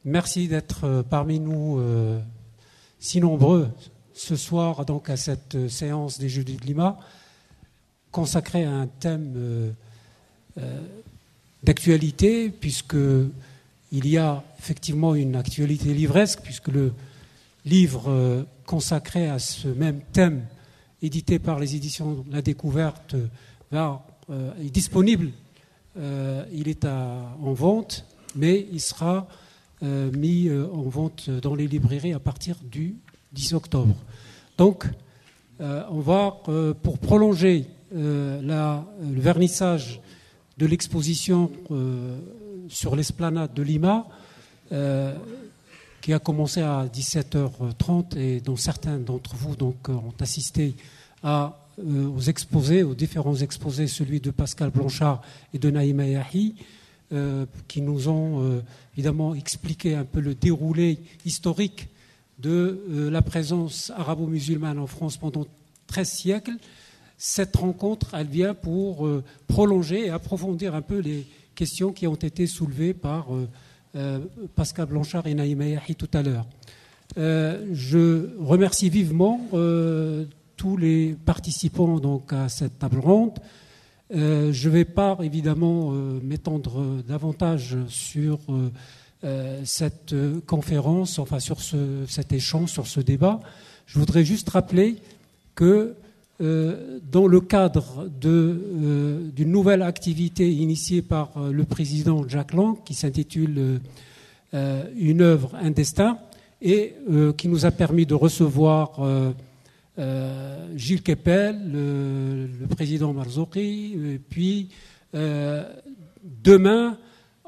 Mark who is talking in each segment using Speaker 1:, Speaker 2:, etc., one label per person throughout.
Speaker 1: Merci d'être parmi nous si nombreux ce soir donc à cette séance des Jeudis de Lima consacrée à un thème d'actualité, puisqu'il y a effectivement une actualité livresque, puisque le livre consacré à ce même thème, édité par les éditions La Découverte, est disponible. Il est en vente, mais il sera mis en vente dans les librairies à partir du 10 octobre. Donc, on va, pour prolonger le vernissage de l'exposition sur l'esplanade de Lima, qui a commencé à 17h30 et dont certains d'entre vous donc, ont assisté aux différents exposés, celui de Pascal Blanchard et de Naïma Yahi, qui nous ont évidemment expliqué un peu le déroulé historique de la présence arabo-musulmane en France pendant 13 siècles. Cette rencontre, elle vient pour prolonger et approfondir un peu les questions qui ont été soulevées par Pascal Blanchard et Naïma Yahi tout à l'heure. Je remercie vivement tous les participants donc, à cette table ronde. Je ne vais pas évidemment m'étendre davantage sur cette conférence, enfin sur cet échange, sur ce débat. Je voudrais juste rappeler que dans le cadre d'une nouvelle activité initiée par le président Jack Lang, qui s'intitule Une œuvre, un destin, et qui nous a permis de recevoir Gilles Kepel, le président Marzouki, et puis demain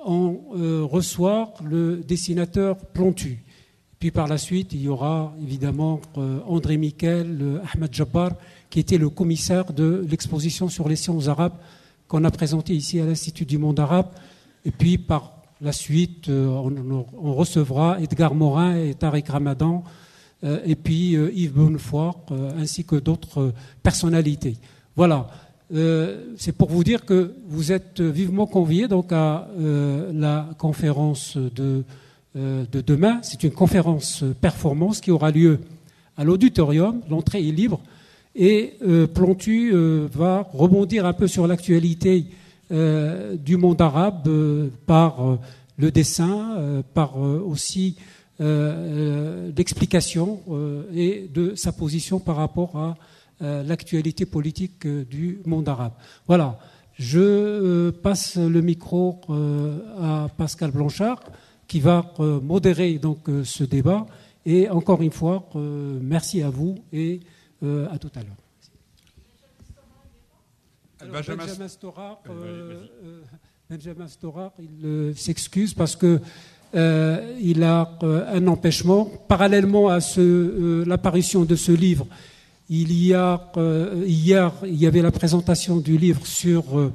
Speaker 1: on reçoit le dessinateur Plantu. Puis par la suite, il y aura évidemment André Miquel, Ahmed Jabbar, qui était le commissaire de l'exposition sur les sciences arabes qu'on a présentée ici à l'Institut du monde arabe. Et puis par la suite, on recevra Edgar Morin et Tariq Ramadan, et puis Yves Bonnefoy, ainsi que d'autres personnalités. Voilà. C'est pour vous dire que vous êtes vivement conviés donc à la conférence de demain. C'est une conférence performance qui aura lieu à l'auditorium. L'entrée est libre. Et Plantu va rebondir un peu sur l'actualité du monde arabe par le dessin, par aussi l'explication et de sa position par rapport à l'actualité politique du monde arabe. Voilà, je passe le micro à Pascal Blanchard qui va modérer donc ce débat. Et encore une fois, merci à vous et à tout à l'heure. Alors, Benjamin Stora, il s'excuse parce que il a un empêchement. Parallèlement à l'apparition de ce livre, hier, il y avait la présentation du livre sur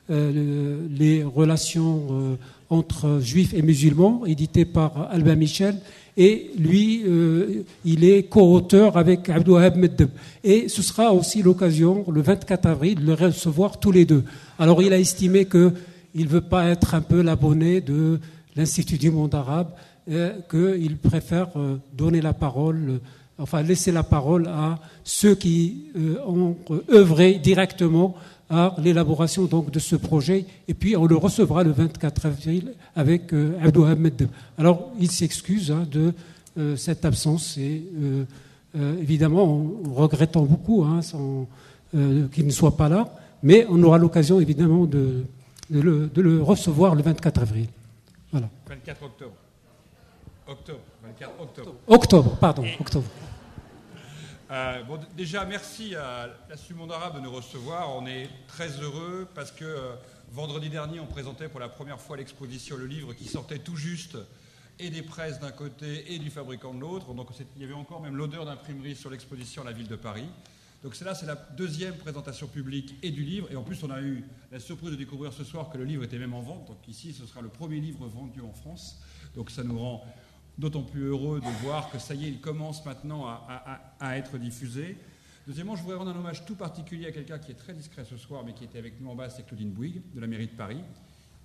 Speaker 1: les relations entre juifs et musulmans, édité par Albin Michel. Et lui, il est co-auteur avec Abdouhab Meddeb. Et ce sera aussi l'occasion, le 24 avril, de les recevoir tous les deux. Alors il a estimé qu'il ne veut pas être un peu l'abonné de l'Institut du monde arabe, qu'il préfère donner la parole, laisser la parole à ceux qui ont œuvré directement à l'élaboration donc de ce projet. Et puis on le recevra le 24 avril avec Abdouhab Meddeb. Alors il s'excuse de cette absence et évidemment en regrettant beaucoup qu'il ne soit pas là, mais on aura l'occasion évidemment de le recevoir le 24 avril. Voilà.
Speaker 2: 24 octobre. 24 octobre.
Speaker 1: Octobre.
Speaker 2: Déjà, merci à l'Institut du monde arabe de nous recevoir. On est très heureux parce que vendredi dernier, on présentait pour la première fois l'exposition, le livre qui sortait tout juste, et des presses d'un côté et du fabricant de l'autre. Donc il y avait encore même l'odeur d'imprimerie sur l'exposition à la ville de Paris. Donc c'est la deuxième présentation publique et du livre. Et en plus, on a eu la surprise de découvrir ce soir que le livre était même en vente. Donc ici, ce sera le premier livre vendu en France. Donc ça nous rend d'autant plus heureux de voir que ça y est, il commence maintenant à être diffusé. Deuxièmement, je voudrais rendre un hommage tout particulier à quelqu'un qui est très discret ce soir, mais qui était avec nous en bas, c'est Claudine Bouygues, de la mairie de Paris,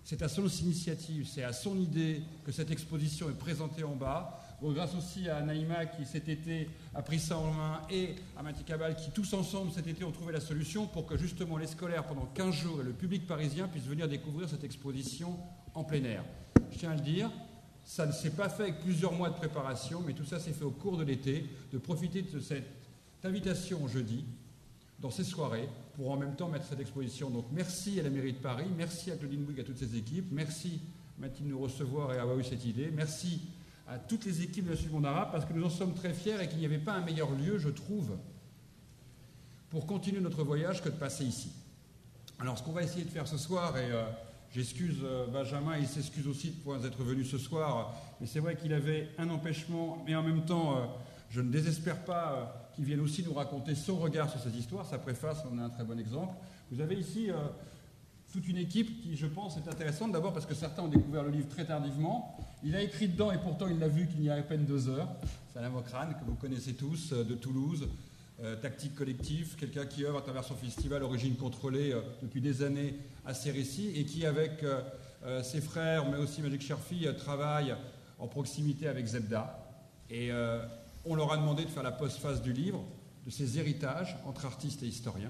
Speaker 2: C'est à son initiative, c'est à son idée que cette exposition est présentée en bas. Bon, grâce aussi à Naïma qui cet été a pris ça en main et à Mati Cabal qui tous ensemble cet été ont trouvé la solution pour que justement les scolaires pendant 15 jours et le public parisien puissent venir découvrir cette exposition en plein air. Je tiens à le dire, ça ne s'est pas fait avec plusieurs mois de préparation, mais tout ça s'est fait au cours de l'été, de profiter de cette invitation jeudi, dans ces soirées, pour en même temps mettre cette exposition. Donc merci à la mairie de Paris, merci à Claudine Bouygues, à toutes ses équipes, merci Mathilde de nous recevoir et avoir eu cette idée, merci à toutes les équipes de la Suisse Monde Arabe, parce que nous en sommes très fiers et qu'il n'y avait pas un meilleur lieu, je trouve, pour continuer notre voyage que de passer ici. Alors ce qu'on va essayer de faire ce soir, et j'excuse Benjamin, il s'excuse aussi de pouvoir être venu ce soir, mais c'est vrai qu'il avait un empêchement, mais en même temps, je ne désespère pas qu'il vienne aussi nous raconter son regard sur cette histoire. Sa préface en est un très bon exemple. Vous avez ici toute une équipe qui, je pense, est intéressante. D'abord parce que certains ont découvert le livre très tardivement. Il a écrit dedans et pourtant il l'a vu qu'il y a à peine 2 heures. Salam Okran, que vous connaissez tous, de Toulouse. Tactique collective, quelqu'un qui œuvre à travers son festival Origine contrôlée depuis des années à ces récits et qui, avec ses frères, mais aussi Magic Sherfi, travaille en proximité avec Zebda. Et on leur a demandé de faire la postface du livre, de ses héritages entre artistes et historiens.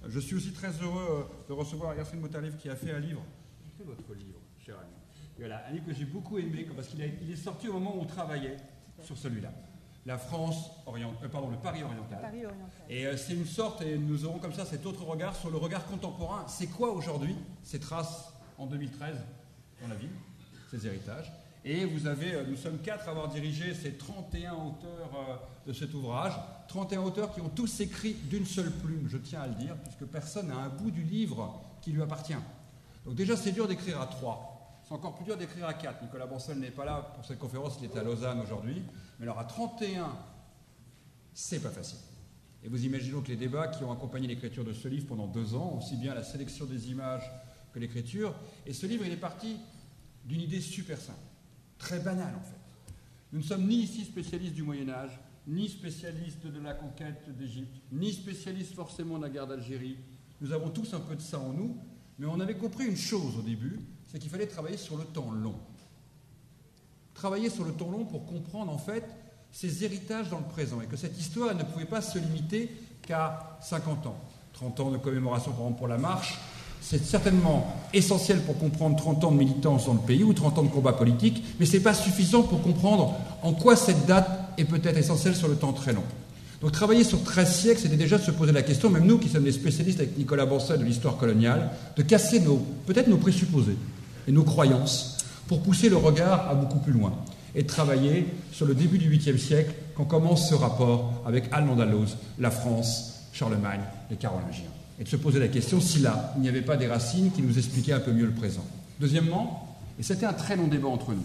Speaker 2: Je suis aussi très heureux de recevoir Yassine Moutalif qui a fait un livre. C'est votre livre, cher ami. Voilà, un livre que j'ai beaucoup aimé parce qu'il est sorti au moment où on travaillait sur celui-là. La France le Paris oriental. Et c'est une sorte, et nous aurons comme ça cet autre regard sur le regard contemporain. C'est quoi aujourd'hui ces traces en 2013 dans la ville, ces héritages? Et nous sommes 4 à avoir dirigé ces 31 auteurs de cet ouvrage, 31 auteurs qui ont tous écrit d'une seule plume, je tiens à le dire, puisque personne n'a un bout du livre qui lui appartient. Donc déjà, c'est dur d'écrire à 3. C'est encore plus dur d'écrire à 4. Nicolas Bancel n'est pas là pour cette conférence, il est à Lausanne aujourd'hui. Mais alors à 31, c'est pas facile. Et vous imaginez donc les débats qui ont accompagné l'écriture de ce livre pendant 2 ans, aussi bien la sélection des images que l'écriture. Et ce livre, il est parti d'une idée super simple. Très banal en fait. Nous ne sommes ni ici spécialistes du Moyen-Âge, ni spécialistes de la conquête d'Égypte, ni spécialistes forcément de la guerre d'Algérie. Nous avons tous un peu de ça en nous, mais on avait compris une chose au début, c'est qu'il fallait travailler sur le temps long. Travailler sur le temps long pour comprendre en fait ces héritages dans le présent, et que cette histoire ne pouvait pas se limiter qu'à 50 ans. 30 ans de commémoration par exemple pour la marche, c'est certainement essentiel pour comprendre 30 ans de militance dans le pays ou 30 ans de combat politique, mais ce n'est pas suffisant pour comprendre en quoi cette date est peut-être essentielle sur le temps très long. Donc travailler sur 13 siècles, c'était déjà de se poser la question, même nous qui sommes des spécialistes avec Nicolas Bancel de l'histoire coloniale, de casser peut-être nos présupposés et nos croyances pour pousser le regard à beaucoup plus loin et de travailler sur le début du 8e siècle quand commence ce rapport avec Al-Andalus, la France, Charlemagne, les Carolingiens. Et de se poser la question si là, il n'y avait pas des racines qui nous expliquaient un peu mieux le présent. Deuxièmement, et c'était un très long débat entre nous,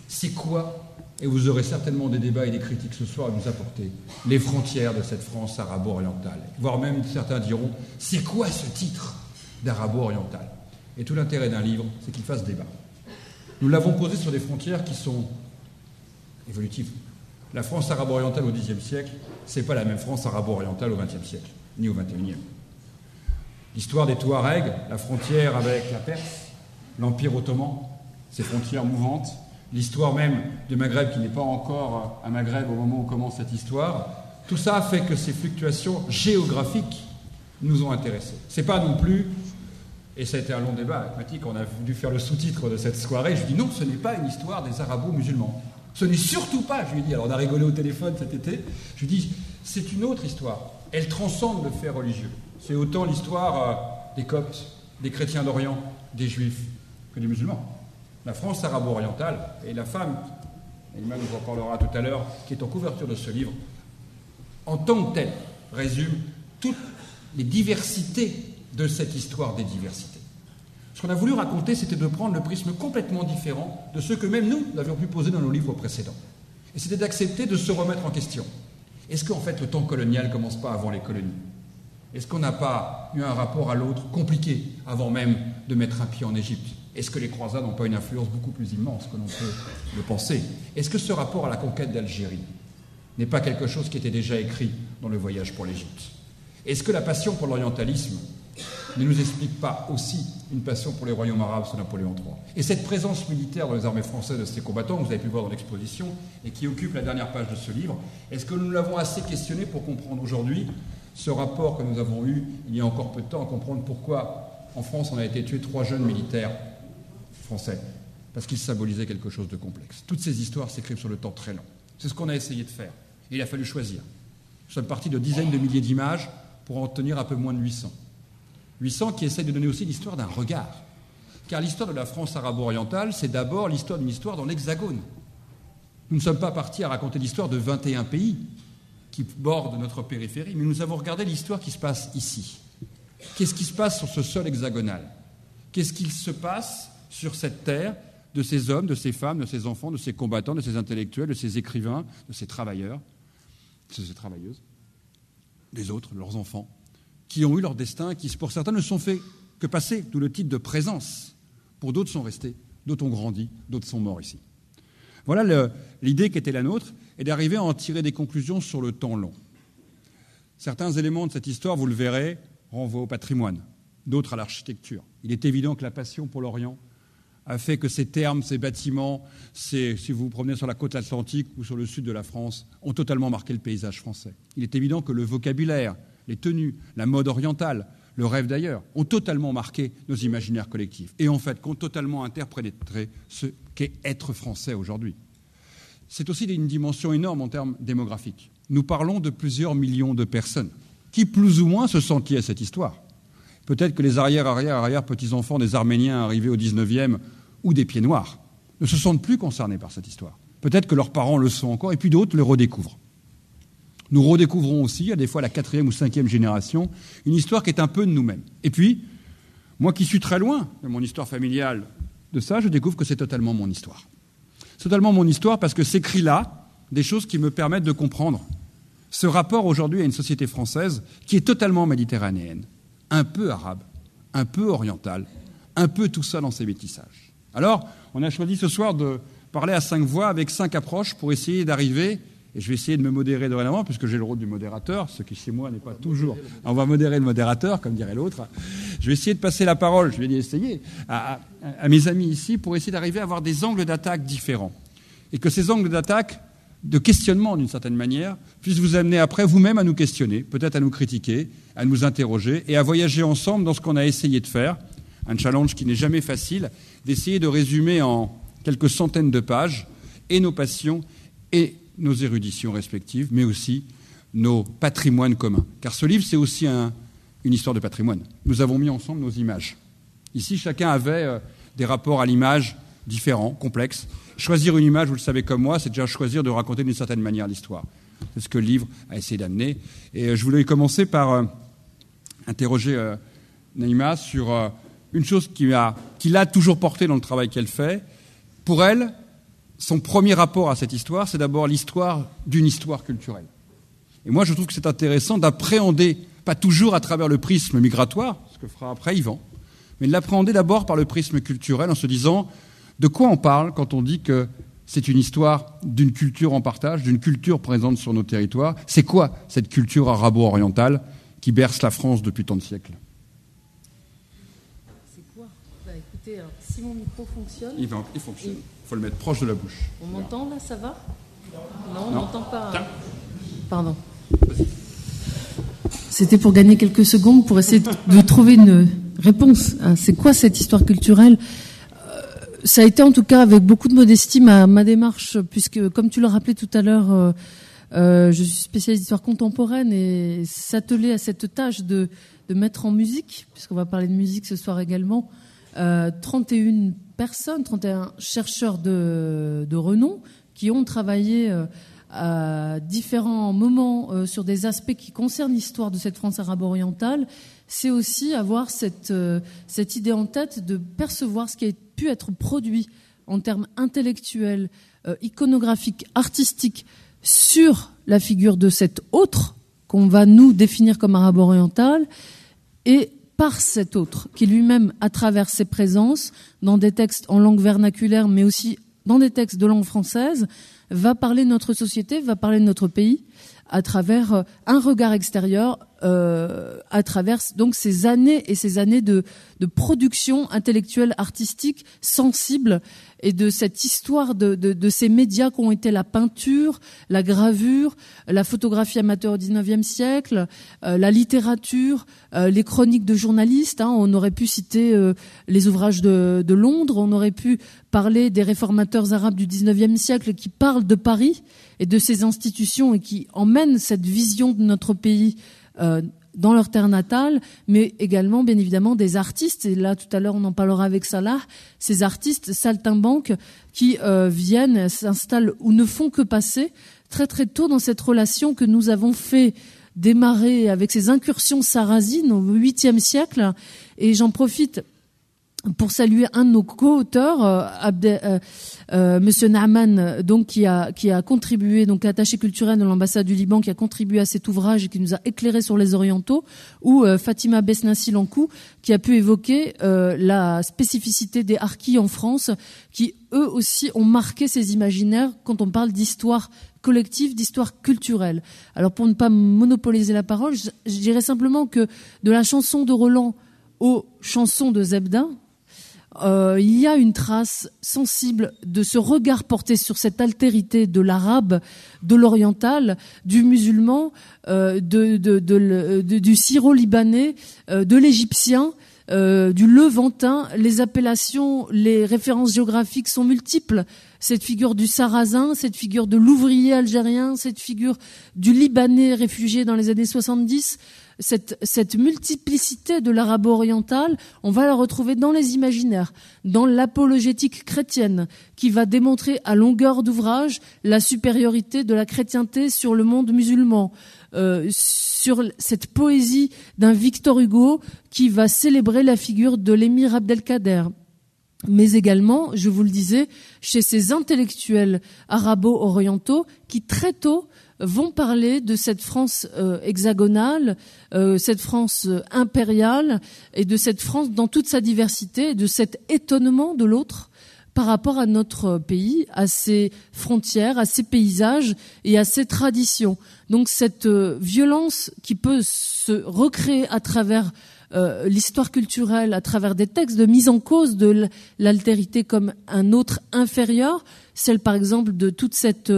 Speaker 2: c'est quoi, et vous aurez certainement des débats et des critiques ce soir à nous apporter, les frontières de cette France arabo-orientale, voire même certains diront, c'est quoi ce titre d'arabo-oriental? Et tout l'intérêt d'un livre, c'est qu'il fasse débat. Nous l'avons posé sur des frontières qui sont évolutives. La France arabo-orientale au Xe siècle, c'est pas la même France arabo-orientale au XXe siècle, ni au XXIe. L'histoire des Touaregs, la frontière avec la Perse, l'Empire ottoman, ses frontières mouvantes, l'histoire même du Maghreb qui n'est pas encore un Maghreb au moment où commence cette histoire, tout ça a fait que ces fluctuations géographiques nous ont intéressés. C'est pas non plus, et ça a été un long débat avec Mati, quand on a dû faire le sous-titre de cette soirée, je lui dis non, ce n'est pas une histoire des arabo-musulmans. Ce n'est surtout pas, je lui ai dit, alors on a rigolé au téléphone cet été, je lui dis, c'est une autre histoire, elle transcende le fait religieux. C'est autant l'histoire des Coptes, des chrétiens d'Orient, des Juifs, que des musulmans. La France arabo-orientale, et la femme, Naïma nous en parlera tout à l'heure, qui est en couverture de ce livre, en tant que telle, résume toutes les diversités de cette histoire des diversités. Ce qu'on a voulu raconter, c'était de prendre le prisme complètement différent de ceux que même nous avions pu poser dans nos livres précédents. Et c'était d'accepter de se remettre en question. Est-ce qu'en fait le temps colonial ne commence pas avant les colonies ? Est-ce qu'on n'a pas eu un rapport à l'autre compliqué avant même de mettre un pied en Égypte ? Est-ce que les croisades n'ont pas une influence beaucoup plus immense que l'on peut le penser ? Est-ce que ce rapport à la conquête d'Algérie n'est pas quelque chose qui était déjà écrit dans le voyage pour l'Égypte ? Est-ce que la passion pour l'orientalisme ne nous explique pas aussi une passion pour les royaumes arabes sous Napoléon III. Et cette présence militaire dans les armées françaises de ces combattants, que vous avez pu voir dans l'exposition, et qui occupe la dernière page de ce livre, est-ce que nous l'avons assez questionné pour comprendre aujourd'hui ce rapport que nous avons eu il y a encore peu de temps à comprendre pourquoi en France on a été tué 3 jeunes militaires français? Parce qu'ils symbolisaient quelque chose de complexe. Toutes ces histoires s'écrivent sur le temps très long. C'est ce qu'on a essayé de faire. Et il a fallu choisir. Nous sommes partis de dizaines de milliers d'images pour en tenir un peu moins de 800. 800 qui essayent de donner aussi l'histoire d'un regard. Car l'histoire de la France arabo-orientale, c'est d'abord l'histoire d'une histoire dans l'Hexagone. Nous ne sommes pas partis à raconter l'histoire de 21 pays qui bordent notre périphérie, mais nous avons regardé l'histoire qui se passe ici. Qu'est-ce qui se passe sur ce sol hexagonal? Qu'est-ce qu'il se passe sur cette terre de ces hommes, de ces femmes, de ces enfants, de ces combattants, de ces intellectuels, de ces écrivains, de ces travailleurs, de ces travailleuses, des autres, leurs enfants, qui ont eu leur destin, qui pour certains ne sont fait que passer, d'où le titre de présence. Pour d'autres sont restés, d'autres ont grandi, d'autres sont morts ici. Voilà l'idée qui était la nôtre, et d'arriver à en tirer des conclusions sur le temps long. Certains éléments de cette histoire, vous le verrez, renvoient au patrimoine, d'autres à l'architecture. Il est évident que la passion pour l'Orient a fait que ces termes, ces bâtiments, si vous vous promenez sur la côte atlantique ou sur le sud de la France, ont totalement marqué le paysage français. Il est évident que le vocabulaire, les tenues, la mode orientale, le rêve d'ailleurs, ont totalement marqué nos imaginaires collectifs et en fait qu'ont totalement interprété ce qu'est être français aujourd'hui. C'est aussi une dimension énorme en termes démographiques. Nous parlons de plusieurs millions de personnes qui plus ou moins se sentent liées à cette histoire. Peut-être que les arrière-petits-enfants des Arméniens arrivés au 19e ou des Pieds Noirs ne se sentent plus concernés par cette histoire. Peut-être que leurs parents le sont encore et puis d'autres le redécouvrent. Nous redécouvrons aussi, à des fois la 4e ou 5e génération, une histoire qui est un peu de nous-mêmes. Et puis, moi qui suis très loin de mon histoire familiale de ça, je découvre que c'est totalement mon histoire. C'est totalement mon histoire parce que s'écrit là des choses qui me permettent de comprendre ce rapport aujourd'hui à une société française qui est totalement méditerranéenne, un peu arabe, un peu orientale, un peu tout ça dans ses métissages. Alors, on a choisi ce soir de parler à 5 voix avec 5 approches pour essayer d'arriver, et je vais essayer de me modérer dorénavant, puisque j'ai le rôle du modérateur, ce qui chez moi n'est pas toujours... On va modérer le modérateur, comme dirait l'autre. Je vais essayer de passer la parole, je vais essayer, à mes amis ici, pour essayer d'arriver à avoir des angles d'attaque différents. Et que ces angles d'attaque, de questionnement d'une certaine manière, puissent vous amener après vous-même à nous questionner, peut-être à nous critiquer, à nous interroger et à voyager ensemble dans ce qu'on a essayé de faire. Un challenge qui n'est jamais facile, d'essayer de résumer en quelques centaines de pages et nos passions et nos éruditions respectives, mais aussi nos patrimoines communs. Car ce livre, c'est aussi une histoire de patrimoine. Nous avons mis ensemble nos images. Ici, chacun avait des rapports à l'image différents, complexes. Choisir une image, vous le savez comme moi, c'est déjà choisir de raconter d'une certaine manière l'histoire. C'est ce que le livre a essayé d'amener. Et je voulais commencer par interroger Naïma sur une chose qui l'a toujours portée dans le travail qu'elle fait. Pour elle, son premier rapport à cette histoire, c'est d'abord l'histoire d'une histoire culturelle. Et moi, je trouve que c'est intéressant d'appréhender, pas toujours à travers le prisme migratoire, ce que fera après Yvan, mais de l'appréhender d'abord par le prisme culturel en se disant de quoi on parle quand on dit que c'est une histoire d'une culture en partage, d'une culture présente sur nos territoires. C'est quoi cette culture arabo-orientale qui berce la France depuis tant de siècles?
Speaker 3: C'est quoi? Écoutez, alors, si mon micro fonctionne...
Speaker 2: Il fonctionne. Il faut le mettre proche de la bouche.
Speaker 3: On m'entend là, ça va? Non, on n'entend pas. Tiens. Pardon. C'était pour gagner quelques secondes pour essayer de trouver une réponse. C'est quoi cette histoire culturelle? Ça a été en tout cas avec beaucoup de modestie ma démarche, puisque comme tu l'as rappelé tout à l'heure, je suis spécialiste d'histoire contemporaine et s'atteler à cette tâche de mettre en musique, puisqu'on va parler de musique ce soir également, 31 personnes, 31 chercheurs de renom qui ont travaillé à différents moments sur des aspects qui concernent l'histoire de cette France arabo-orientale. C'est aussi avoir cette idée en tête de percevoir ce qui a pu être produit en termes intellectuels, iconographiques, artistiques, sur la figure de cet autre qu'on va nous définir comme arabo-oriental, et par cet autre qui lui-même, à travers ses présences, dans des textes en langue vernaculaire, mais aussi dans des textes de langue française, va parler de notre société, va parler de notre pays, à travers un regard extérieur à travers donc ces années et ces années de production intellectuelle, artistique, sensible, et de cette histoire de ces médias qui ont été la peinture, la gravure, la photographie amateur au XIXe siècle, la littérature, les chroniques de journalistes. On aurait pu citer les ouvrages de Londres, on aurait pu parler des réformateurs arabes du XIXe siècle qui parlent de Paris et de ses institutions et qui emmènent cette vision de notre pays dans leur terre natale, mais également, bien évidemment, des artistes. Et là, tout à l'heure, on en parlera avec Salah. Ces artistes saltimbanques qui viennent, s'installent ou ne font que passer très très tôt dans cette relation que nous avons fait démarrer avec ces incursions sarrasines au 8e siècle. Et j'en profite pour saluer un de nos co-auteurs, Monsieur Naaman, donc qui a contribué, donc attaché culturel de l'ambassade du Liban, qui a contribué à cet ouvrage et qui nous a éclairé sur les orientaux, ou Fatima Besnassi Lankou, qui a pu évoquer la spécificité des harkis en France, qui eux aussi ont marqué ces imaginaires quand on parle d'histoire collective, d'histoire culturelle. Alors pour ne pas monopoliser la parole, je dirais simplement que de la chanson de Roland aux chansons de Zebda, il y a une trace sensible de ce regard porté sur cette altérité de l'arabe, de l'oriental, du musulman, du syro-libanais, de l'égyptien, du levantin. Les appellations, les références géographiques sont multiples. Cette figure du sarrasin, cette figure de l'ouvrier algérien, cette figure du libanais réfugié dans les années 70, cette multiplicité de l'arabo-oriental, on va la retrouver dans les imaginaires, dans l'apologétique chrétienne, qui va démontrer à longueur d'ouvrage la supériorité de la chrétienté sur le monde musulman, sur cette poésie d'un Victor Hugo qui va célébrer la figure de l'émir Abdelkader. Mais également, je vous le disais, chez ces intellectuels arabo-orientaux qui très tôt vont parler de cette France hexagonale, cette France impériale, et de cette France dans toute sa diversité, et de cet étonnement de l'autre par rapport à notre pays, à ses frontières, à ses paysages et à ses traditions. Donc cette violence qui peut se recréer à travers l'histoire culturelle, à travers des textes de mise en cause de l'altérité comme un autre inférieur, celle par exemple de toute cette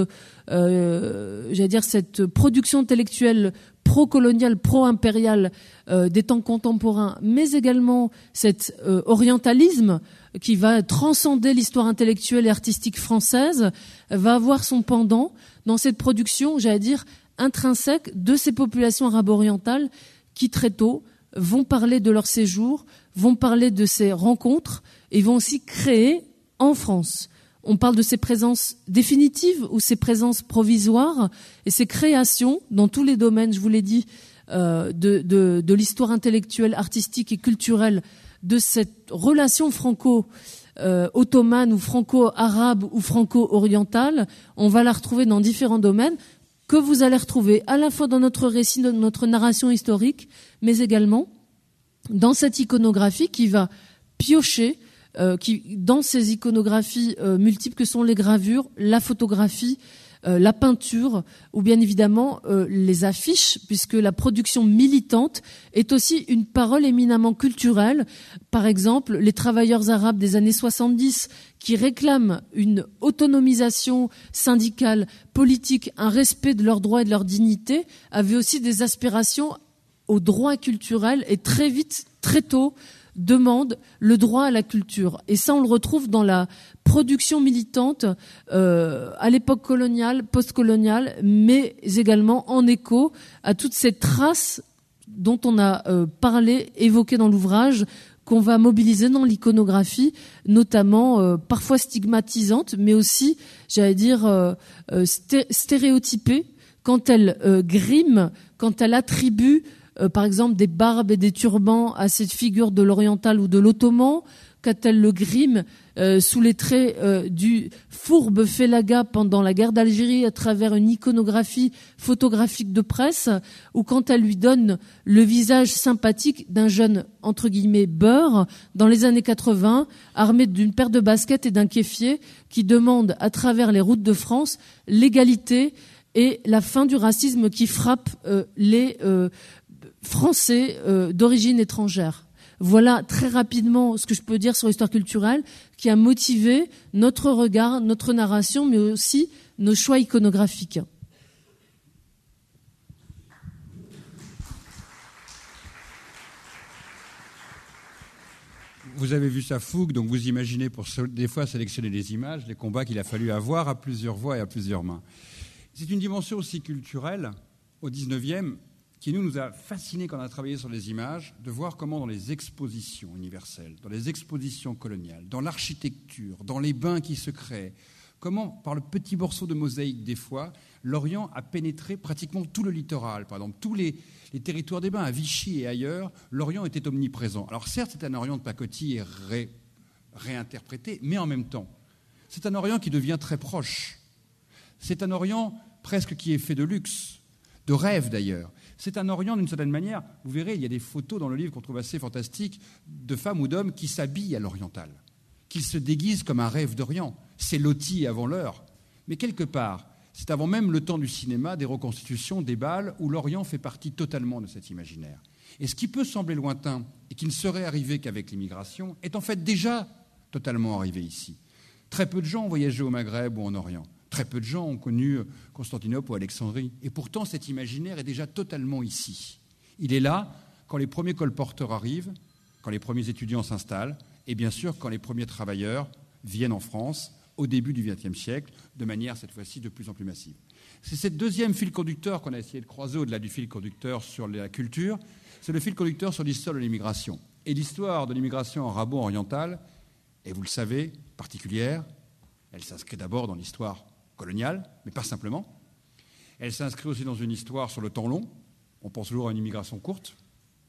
Speaker 3: cette production intellectuelle pro-coloniale, pro-impériale des temps contemporains, mais également cet orientalisme qui va transcender l'histoire intellectuelle et artistique française, va avoir son pendant dans cette production, intrinsèque de ces populations arabo-orientales qui très tôt vont parler de leur séjour, vont parler de ces rencontres et vont aussi créer en France. On parle de ces présences définitives ou ces présences provisoires et ces créations dans tous les domaines, je vous l'ai dit, de l'histoire intellectuelle, artistique et culturelle, de cette relation franco-ottomane ou franco-arabe ou franco-orientale. On va la retrouver dans différents domaines que vous allez retrouver à la fois dans notre récit, dans notre narration historique, mais également dans cette iconographie qui va piocher dans ces iconographies multiples que sont les gravures, la photographie, la peinture ou bien évidemment les affiches, puisque la production militante est aussi une parole éminemment culturelle. Par exemple, les travailleurs arabes des années 70 qui réclament une autonomisation syndicale, politique, un respect de leurs droits et de leur dignité, avaient aussi des aspirations aux droits culturels et très vite, très tôt, demande le droit à la culture. Et ça, on le retrouve dans la production militante à l'époque coloniale, post-coloniale, mais également en écho à toutes ces traces dont on a parlé, évoquées dans l'ouvrage, qu'on va mobiliser dans l'iconographie, notamment parfois stigmatisante, mais aussi, stéréotypée, quand elle grime, quand elle attribue par exemple des barbes et des turbans à cette figure de l'oriental ou de l'ottoman, quand elle le grime sous les traits du fourbe Félaga pendant la guerre d'Algérie à travers une iconographie photographique de presse, ou quand elle lui donne le visage sympathique d'un jeune, entre guillemets, beurre, dans les années 80, armé d'une paire de baskets et d'un kéfier, qui demande à travers les routes de France l'égalité et la fin du racisme qui frappe les français d'origine étrangère. Voilà très rapidement ce que je peux dire sur l'histoire culturelle qui a motivé notre regard, notre narration, mais aussi nos choix iconographiques.
Speaker 2: Vous avez vu sa fougue, donc vous imaginez pour des fois sélectionner les images, les combats qu'il a fallu avoir à plusieurs voix et à plusieurs mains. C'est une dimension aussi culturelle au 19e qui nous a fascinés quand on a travaillé sur les images, de voir comment dans les expositions universelles, dans les expositions coloniales, dans l'architecture, dans les bains qui se créent, comment, par le petit morceau de mosaïque des fois, l'Orient a pénétré pratiquement tout le littoral. Par exemple, tous les territoires des bains, à Vichy et ailleurs, l'Orient était omniprésent. Alors certes, c'est un Orient de pacotille réinterprété, mais en même temps, c'est un Orient qui devient très proche. C'est un Orient presque qui est fait de luxe, de rêve d'ailleurs. C'est un Orient d'une certaine manière, vous verrez, il y a des photos dans le livre qu'on trouve assez fantastiques de femmes ou d'hommes qui s'habillent à l'oriental, qui se déguisent comme un rêve d'Orient. C'est loti avant l'heure. Mais quelque part, c'est avant même le temps du cinéma, des reconstitutions, des bals, où l'Orient fait partie totalement de cet imaginaire. Et ce qui peut sembler lointain et qui ne serait arrivé qu'avec l'immigration est en fait déjà totalement arrivé ici. Très peu de gens ont voyagé au Maghreb ou en Orient. Très peu de gens ont connu Constantinople ou Alexandrie. Et pourtant, cet imaginaire est déjà totalement ici. Il est là quand les premiers colporteurs arrivent, quand les premiers étudiants s'installent, et bien sûr quand les premiers travailleurs viennent en France au début du XXe siècle, de manière cette fois-ci de plus en plus massive. C'est ce deuxième fil conducteur qu'on a essayé de croiser au-delà du fil conducteur sur la culture, c'est le fil conducteur sur l'histoire de l'immigration. Et l'histoire de l'immigration arabo-orientale est, vous le savez, particulière. Elle s'inscrit d'abord dans l'histoire coloniale, mais pas simplement. Elle s'inscrit aussi dans une histoire sur le temps long. On pense toujours à une immigration courte,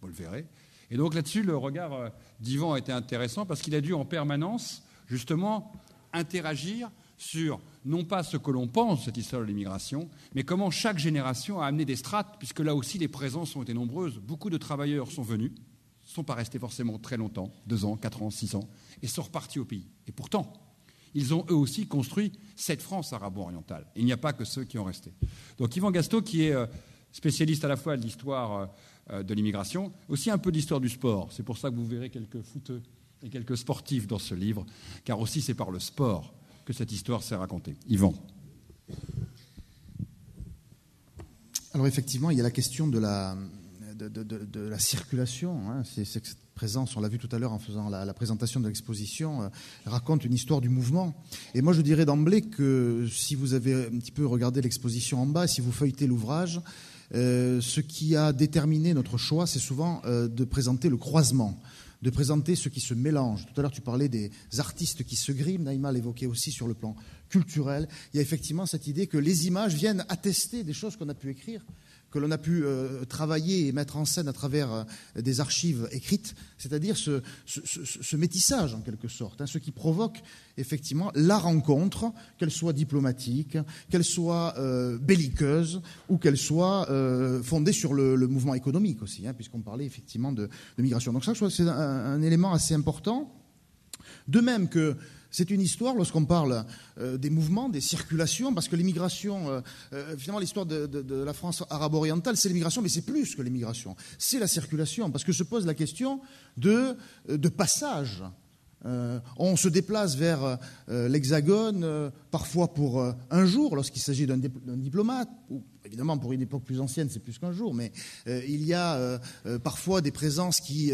Speaker 2: vous le verrez. Et donc là-dessus, le regard d'Yvan a été intéressant parce qu'il a dû en permanence, justement, interagir sur, non pas ce que l'on pense de cette histoire de l'immigration, mais comment chaque génération a amené des strates, puisque là aussi les présences ont été nombreuses. Beaucoup de travailleurs sont venus, ne sont pas restés forcément très longtemps, 2 ans, 4 ans, 6 ans, et sont repartis au pays. Et pourtant, ils ont eux aussi construit cette France arabo-orientale. Il n'y a pas que ceux qui ont resté. Donc Yvan Gastaut, qui est spécialiste à la fois de l'histoire de l'immigration, aussi un peu de l'histoire du sport. C'est pour ça que vous verrez quelques footeux et quelques sportifs dans ce livre, car aussi c'est par le sport que cette histoire s'est racontée. Yvan.
Speaker 4: Alors effectivement, il y a la question de la circulation. Hein. Cette présence, on l'a vu tout à l'heure en faisant la présentation de l'exposition, raconte une histoire du mouvement. Et moi, je dirais d'emblée que si vous avez un petit peu regardé l'exposition en bas, si vous feuilletez l'ouvrage, ce qui a déterminé notre choix, c'est souvent de présenter le croisement, de présenter ce qui se mélange. Tout à l'heure, tu parlais des artistes qui se griment. Naïma l'évoquait aussi sur le plan culturel. Il y a effectivement cette idée que les images viennent attester des choses qu'on a pu écrire, que l'on a pu travailler et mettre en scène à travers des archives écrites, c'est-à-dire ce métissage en quelque sorte, hein, ce qui provoque effectivement la rencontre, qu'elle soit diplomatique, qu'elle soit belliqueuse ou qu'elle soit fondée sur le mouvement économique aussi, hein, puisqu'on parlait effectivement de migration. Donc ça, je crois que c'est un élément assez important. De même que c'est une histoire, lorsqu'on parle des mouvements, des circulations, parce que l'immigration, finalement l'histoire de la France arabo-orientale, c'est l'immigration, mais c'est plus que l'immigration, c'est la circulation, parce que se pose la question de passage. On se déplace vers l'Hexagone, parfois pour un jour, lorsqu'il s'agit d'un diplomate, ou évidemment pour une époque plus ancienne, c'est plus qu'un jour, mais il y a parfois des présences qui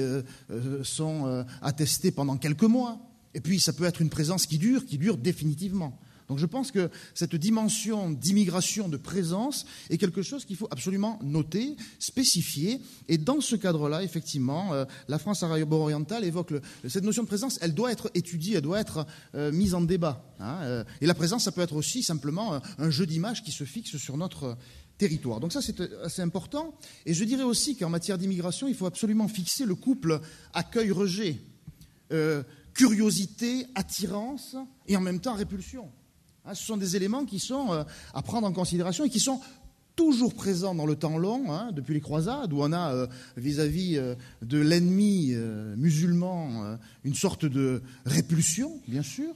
Speaker 4: sont attestées pendant quelques mois. Et puis, ça peut être une présence qui dure définitivement. Donc, je pense que cette dimension d'immigration, de présence, est quelque chose qu'il faut absolument noter, spécifier. Et dans ce cadre-là, effectivement, la France arabo-orientale évoque cette notion de présence. Elle doit être étudiée, elle doit être mise en débat. Hein. Et la présence, ça peut être aussi simplement un jeu d'images qui se fixe sur notre territoire. Donc ça, c'est assez important. Et je dirais aussi qu'en matière d'immigration, il faut absolument fixer le couple accueil-rejet. Curiosité, attirance et en même temps répulsion. Hein, ce sont des éléments qui sont à prendre en considération et qui sont toujours présents dans le temps long, hein, depuis les croisades, où on a vis-à-vis de l'ennemi musulman une sorte de répulsion, bien sûr,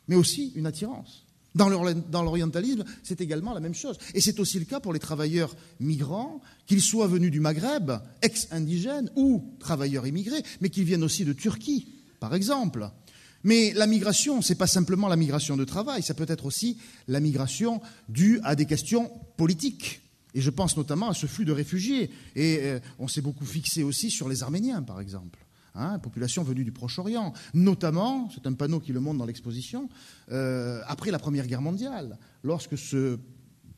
Speaker 4: mais aussi une attirance. Dans l'orientalisme, c'est également la même chose. Et c'est aussi le cas pour les travailleurs migrants, qu'ils soient venus du Maghreb, ex-indigènes, ou travailleurs immigrés, mais qu'ils viennent aussi de Turquie, par exemple. Mais la migration, ce n'est pas simplement la migration de travail, ça peut être aussi la migration due à des questions politiques. Et je pense notamment à ce flux de réfugiés. Et on s'est beaucoup fixé aussi sur les Arméniens, par exemple. Population venue du Proche-Orient, notamment, c'est un panneau qui le montre dans l'exposition, après la Première Guerre mondiale, lorsque se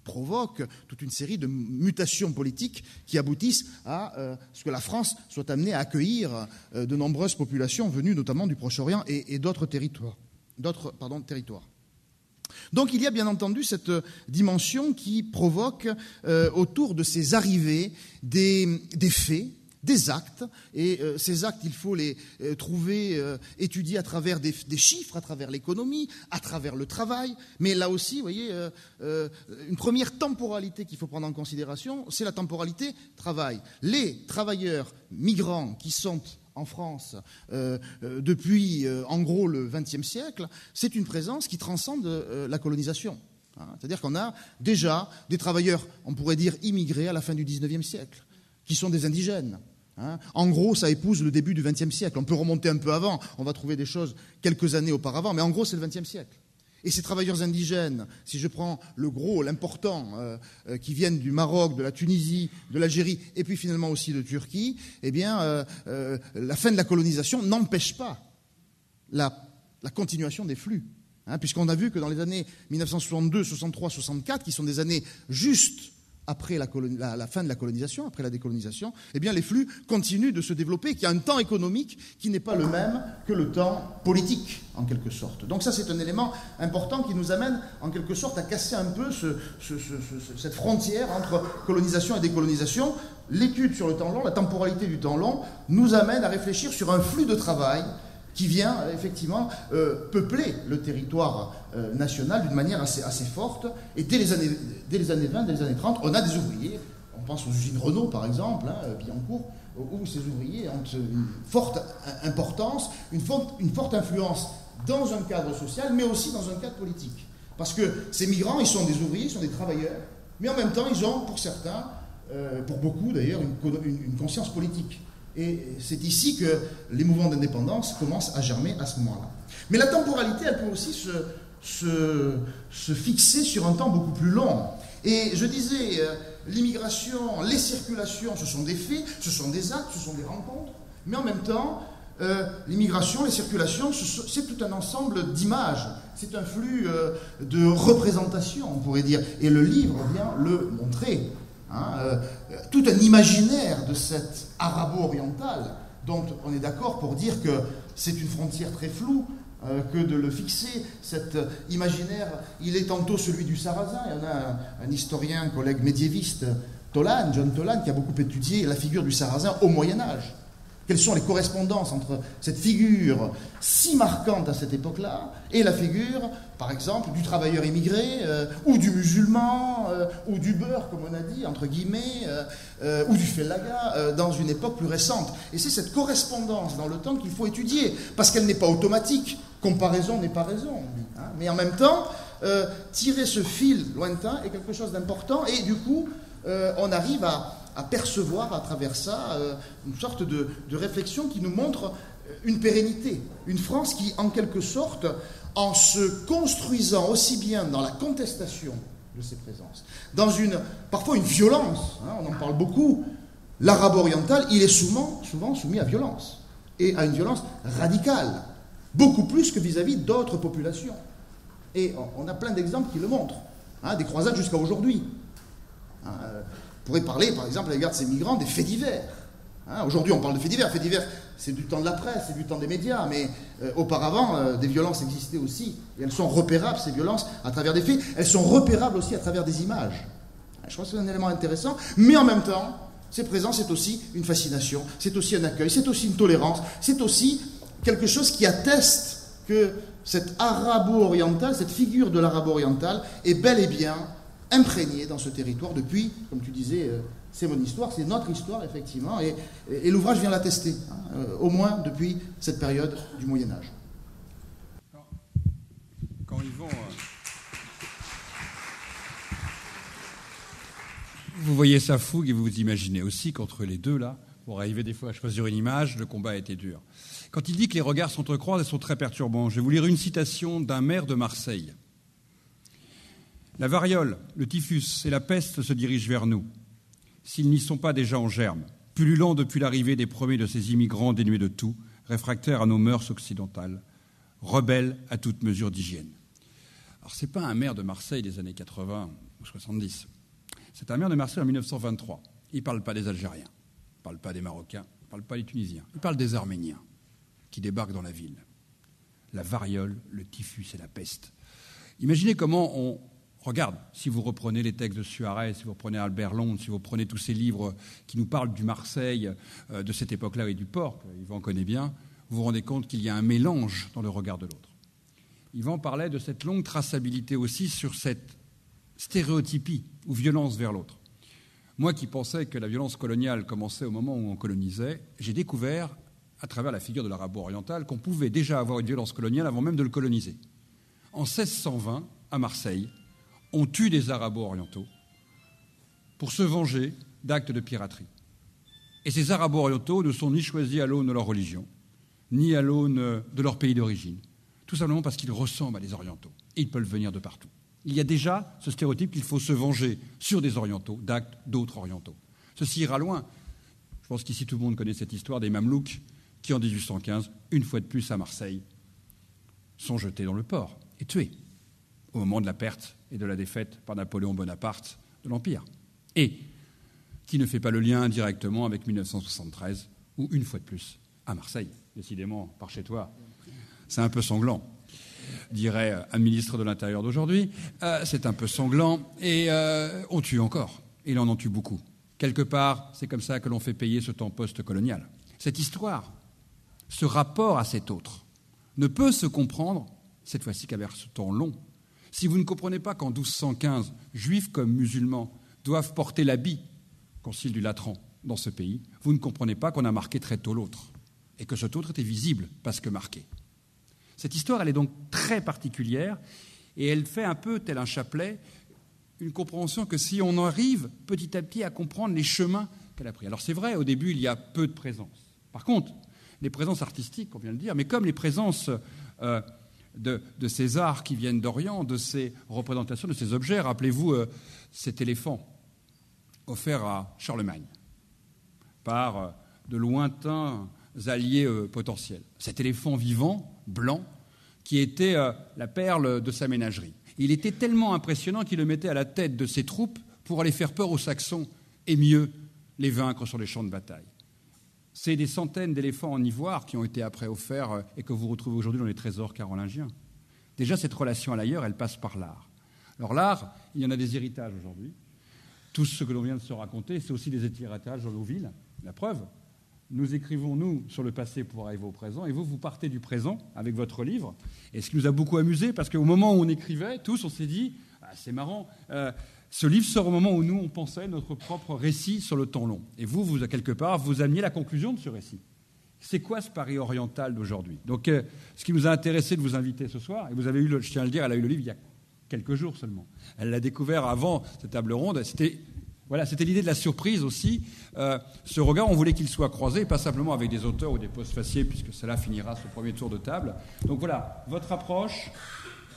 Speaker 4: provoque toute une série de mutations politiques qui aboutissent à ce que la France soit amenée à accueillir de nombreuses populations venues notamment du Proche-Orient et d'autres territoires. Donc il y a bien entendu cette dimension qui provoque autour de ces arrivées des faits, des actes, et ces actes, il faut les trouver, étudier à travers des chiffres, à travers l'économie, à travers le travail, mais là aussi, vous voyez, une première temporalité qu'il faut prendre en considération, c'est la temporalité travail. Les travailleurs migrants qui sont en France depuis, en gros, le XXe siècle, c'est une présence qui transcende la colonisation. C'est-à-dire qu'on a déjà des travailleurs, on pourrait dire, immigrés à la fin du XIXe siècle, qui sont des indigènes. En gros, ça épouse le début du XXe siècle. On peut remonter un peu avant, on va trouver des choses quelques années auparavant, mais en gros, c'est le XXe siècle. Et ces travailleurs indigènes, si je prends le gros, l'important, qui viennent du Maroc, de la Tunisie, de l'Algérie, et puis finalement aussi de Turquie, eh bien, la fin de la colonisation n'empêche pas la continuation des flux. Puisqu'on a vu que dans les années 1962, 63, 64, qui sont des années juste après la fin de la colonisation, après la décolonisation, eh bien les flux continuent de se développer, qu'il y a un temps économique qui n'est pas le même que le temps politique, en quelque sorte. Donc ça, c'est un élément important qui nous amène, en quelque sorte, à casser un peu cette frontière entre colonisation et décolonisation. L'étude sur le temps long, la temporalité du temps long, nous amène à réfléchir sur un flux de travail qui vient effectivement peupler le territoire national d'une manière assez forte. Et dès les années 20, dès les années 30, on a des ouvriers, on pense aux usines Renault par exemple, Billancourt, où ces ouvriers ont une forte importance, une forte influence dans un cadre social, mais aussi dans un cadre politique. Parce que ces migrants, ils sont des ouvriers, ils sont des travailleurs, mais en même temps, ils ont, pour certains, pour beaucoup d'ailleurs, une conscience politique. Et c'est ici que les mouvements d'indépendance commencent à germer à ce moment-là. Mais la temporalité, elle peut aussi se fixer sur un temps beaucoup plus long. Et je disais, l'immigration, les circulations, ce sont des faits, ce sont des actes, ce sont des rencontres. Mais en même temps, l'immigration, les circulations, c'est tout un ensemble d'images. C'est un flux de représentation, on pourrait dire. Et le livre vient le montrer. Tout un imaginaire de cette arabo-orientale dont on est d'accord pour dire que c'est une frontière très floue, que de le fixer. Cet imaginaire, il est tantôt celui du Sarrasin. Il y en a un historien, un collègue médiéviste, John Tolan, qui a beaucoup étudié la figure du Sarrasin au Moyen-Âge. Quelles sont les correspondances entre cette figure si marquante à cette époque-là et la figure, par exemple, du travailleur immigré, ou du musulman, ou du beurre, comme on a dit, entre guillemets, ou du fellaga, dans une époque plus récente. Et c'est cette correspondance dans le temps qu'il faut étudier, parce qu'elle n'est pas automatique. Comparaison n'est pas raison. Mais en même temps, tirer ce fil lointain est quelque chose d'important, et du coup, on arrive à percevoir à travers ça une sorte de réflexion qui nous montre une pérennité. Une France qui, en quelque sorte, en se construisant aussi bien dans la contestation de ses présences, dans parfois une violence, on en parle beaucoup, l'arabo-oriental, il est souvent soumis à violence, et à une violence radicale, beaucoup plus que vis-à-vis d'autres populations. Et on a plein d'exemples qui le montrent, des croisades jusqu'à aujourd'hui. On pourrait parler, par exemple, à l'égard de ces migrants, des faits divers. Aujourd'hui, on parle de faits divers. Faits divers, c'est du temps de la presse, c'est du temps des médias, mais auparavant, des violences existaient aussi. Et elles sont repérables, ces violences, à travers des faits. Elles sont repérables aussi à travers des images. Je crois que c'est un élément intéressant. Mais en même temps, ces présences, c'est aussi une fascination, c'est aussi un accueil, c'est aussi une tolérance, c'est aussi quelque chose qui atteste que cette arabo-orientale, cette figure de l'arabo-oriental est bel et bien imprégné dans ce territoire depuis, comme tu disais, c'est mon histoire, c'est notre histoire, effectivement, et l'ouvrage vient l'attester, au moins depuis cette période du Moyen-Âge.
Speaker 2: Quand Yvon vous voyez sa fougue et vous vous imaginez aussi qu'entre les deux, là, pour arriver des fois à choisir une image, le combat a été dur. Quand il dit que les regards s'entrecroisent et sont très perturbants, je vais vous lire une citation d'un maire de Marseille. « La variole, le typhus et la peste se dirigent vers nous, s'ils n'y sont pas déjà en germe, pullulant depuis l'arrivée des premiers de ces immigrants dénués de tout, réfractaires à nos mœurs occidentales, rebelles à toute mesure d'hygiène. » Alors, ce n'est pas un maire de Marseille des années 80 ou 70. C'est un maire de Marseille en 1923. Il ne parle pas des Algériens, il ne parle pas des Marocains, il ne parle pas des Tunisiens. Il parle des Arméniens qui débarquent dans la ville. La variole, le typhus et la peste. Imaginez comment on regarde, si vous reprenez les textes de Suarez, si vous reprenez Albert Londres, si vous prenez tous ces livres qui nous parlent du Marseille, de cette époque-là et du port, Yvan connaît bien, vous vous rendez compte qu'il y a un mélange dans le regard de l'autre. Yvan parlait de cette longue traçabilité aussi sur cette stéréotypie ou violence vers l'autre. Moi qui pensais que la violence coloniale commençait au moment où on colonisait, j'ai découvert, à travers la figure de l'arabo-oriental, qu'on pouvait déjà avoir une violence coloniale avant même de le coloniser. En 1620, à Marseille, on tue des arabo-orientaux pour se venger d'actes de piraterie. Et ces arabo-orientaux ne sont ni choisis à l'aune de leur religion, ni à l'aune de leur pays d'origine, tout simplement parce qu'ils ressemblent à des orientaux. Et ils peuvent venir de partout. Il y a déjà ce stéréotype qu'il faut se venger sur des orientaux, d'actes d'autres orientaux. Ceci ira loin. Je pense qu'ici tout le monde connaît cette histoire des Mamelouks qui, en 1815, une fois de plus à Marseille, sont jetés dans le port et tués au moment de la perte et de la défaite par Napoléon Bonaparte de l'Empire. Et qui ne fait pas le lien directement avec 1973, où, une fois de plus, à Marseille, décidément, par chez toi, c'est un peu sanglant, dirait un ministre de l'Intérieur d'aujourd'hui, c'est un peu sanglant, et on tue encore, et il en tue beaucoup. Quelque part, c'est comme ça que l'on fait payer ce temps post-colonial. Cette histoire, ce rapport à cet autre, ne peut se comprendre, cette fois-ci qu'avec ce temps long. Si vous ne comprenez pas qu'en 1215, juifs comme musulmans doivent porter l'habit, concile du Latran, dans ce pays, vous ne comprenez pas qu'on a marqué très tôt l'autre, et que cet autre était visible parce que marqué. Cette histoire, elle est donc très particulière, et elle fait un peu, tel un chapelet, une compréhension que si on arrive petit à petit à comprendre les chemins qu'elle a pris. Alors c'est vrai, au début, il y a peu de présence. Par contre, les présences artistiques, on vient de le dire, mais comme les présences de ces arts qui viennent d'Orient, de ces représentations, de ces objets, rappelez-vous cet éléphant offert à Charlemagne par de lointains alliés potentiels. Cet éléphant vivant, blanc, qui était la perle de sa ménagerie. Il était tellement impressionnant qu'il le mettait à la tête de ses troupes pour aller faire peur aux Saxons et mieux les vaincre sur les champs de bataille. C'est des centaines d'éléphants en ivoire qui ont été après offerts et que vous retrouvez aujourd'hui dans les trésors carolingiens. Déjà, cette relation à l'ailleurs, elle passe par l'art. Alors l'art, il y en a des héritages aujourd'hui. Tout ce que l'on vient de se raconter, c'est aussi des héritages dans nos villes. La preuve, nous écrivons, nous, sur le passé pour arriver au présent, et vous partez du présent avec votre livre. Et ce qui nous a beaucoup amusé, parce qu'au moment où on écrivait, tous, on s'est dit, c'est marrant, ce livre sort au moment où nous, on pensait notre propre récit sur le temps long. Et vous, à quelque part, vous ameniez la conclusion de ce récit. C'est quoi ce Paris oriental d'aujourd'hui? Donc, ce qui nous a intéressé de vous inviter ce soir, et vous avez eu, je tiens à le dire, elle a eu le livre il y a quelques jours seulement. Elle l'a découvert avant cette table ronde. C'était l'idée de la surprise aussi. Ce regard, on voulait qu'il soit croisé, pas simplement avec des auteurs ou des post-faciés, puisque cela finira ce premier tour de table. Donc voilà, votre approche,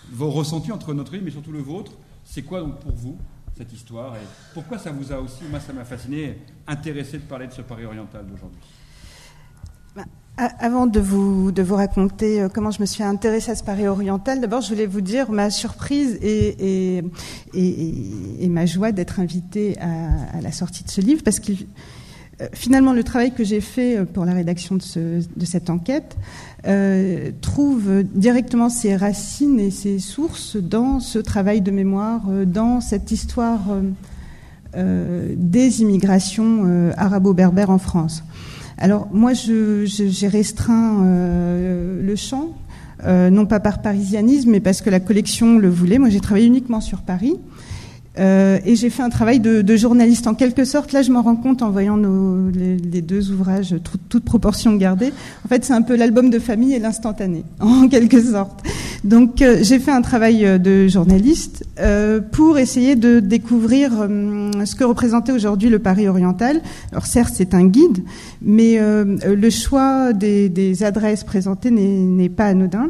Speaker 2: vos ressentis entre notre livre, mais surtout le vôtre, c'est quoi donc pour vous cette histoire, et pourquoi ça vous a aussi, moi ça m'a fasciné, intéressé de parler de ce Paris oriental d'aujourd'hui?
Speaker 5: Avant de vous raconter comment je me suis intéressée à ce Paris oriental, d'abord je voulais vous dire ma surprise et ma joie d'être invitée à la sortie de ce livre, parce que finalement le travail que j'ai fait pour la rédaction de cette enquête trouve directement ses racines et ses sources dans ce travail de mémoire, dans cette histoire des immigrations arabo-berbères en France. Alors moi, j'ai restreint le champ, non pas par parisianisme, mais parce que la collection le voulait. Moi, j'ai travaillé uniquement sur Paris. Et j'ai fait un travail de journaliste en quelque sorte. Là, je m'en rends compte en voyant les deux ouvrages, toutes proportions gardées. En fait, c'est un peu l'album de famille et l'instantané, en quelque sorte. Donc, j'ai fait un travail de journaliste pour essayer de découvrir ce que représentait aujourd'hui le Paris oriental. Alors, certes, c'est un guide, mais le choix des adresses présentées n'est pas anodin.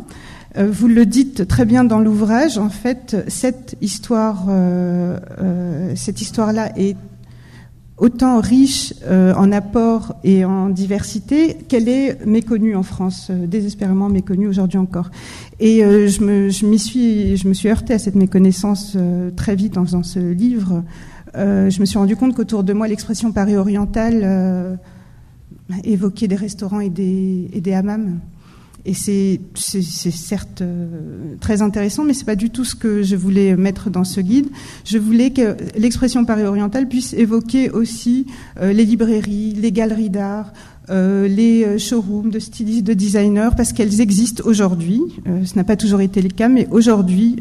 Speaker 5: Vous le dites très bien dans l'ouvrage. En fait, cette histoire-là est autant riche en apports et en diversité qu'elle est méconnue en France, désespérément méconnue aujourd'hui encore. Et je me suis heurtée à cette méconnaissance très vite en faisant ce livre. Je me suis rendu compte qu'autour de moi, l'expression Paris oriental évoquait des restaurants et des hammams. Et c'est certes très intéressant, mais c'est pas du tout ce que je voulais mettre dans ce guide. Je voulais que l'expression Paris oriental puisse évoquer aussi les librairies, les galeries d'art, les showrooms de stylistes, de designers, parce qu'elles existent aujourd'hui. Ce n'a pas toujours été le cas, mais aujourd'hui,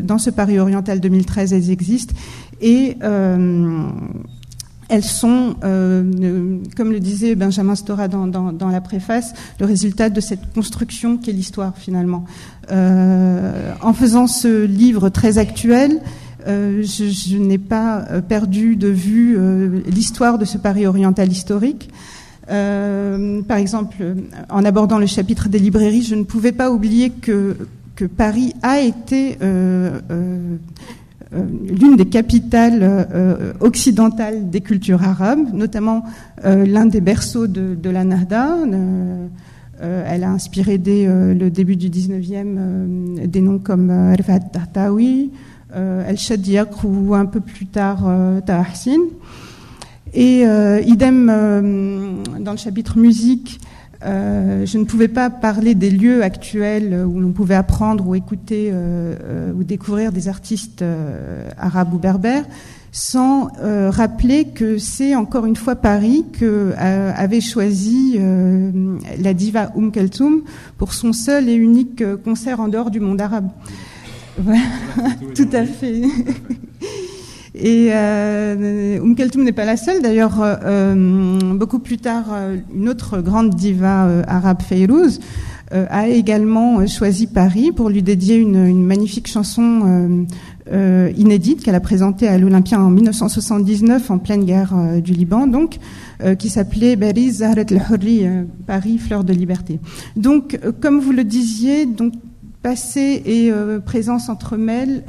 Speaker 5: dans ce Paris oriental 2013, elles existent. Et elles sont, comme le disait Benjamin Stora dans la préface, le résultat de cette construction qu'est l'histoire finalement. En faisant ce livre très actuel, je n'ai pas perdu de vue l'histoire de ce Paris oriental historique. Par exemple, en abordant le chapitre des librairies, je ne pouvais pas oublier que Paris a été l'une des capitales occidentales des cultures arabes, notamment l'un des berceaux de la Nahda. Elle a inspiré dès le début du 19e des noms comme Rifat Tahtawi, El-Shad Diakr ou un peu plus tard Taha Hassin. Et idem dans le chapitre musique, je ne pouvais pas parler des lieux actuels où l'on pouvait apprendre ou écouter ou découvrir des artistes arabes ou berbères sans rappeler que c'est encore une fois Paris que avait choisi la diva Kalthoum pour son seul et unique concert en dehors du monde arabe. Voilà, tout à fait. Et Kalthoum n'est pas la seule. D'ailleurs, beaucoup plus tard, une autre grande diva arabe, Fayrouz, a également choisi Paris pour lui dédier une magnifique chanson inédite qu'elle a présentée à l'Olympia en 1979, en pleine guerre du Liban, donc, qui s'appelait Bariz Zahrat al-Hurri, Paris, fleur de liberté. Donc, comme vous le disiez, donc, passé et présence s'entremêlent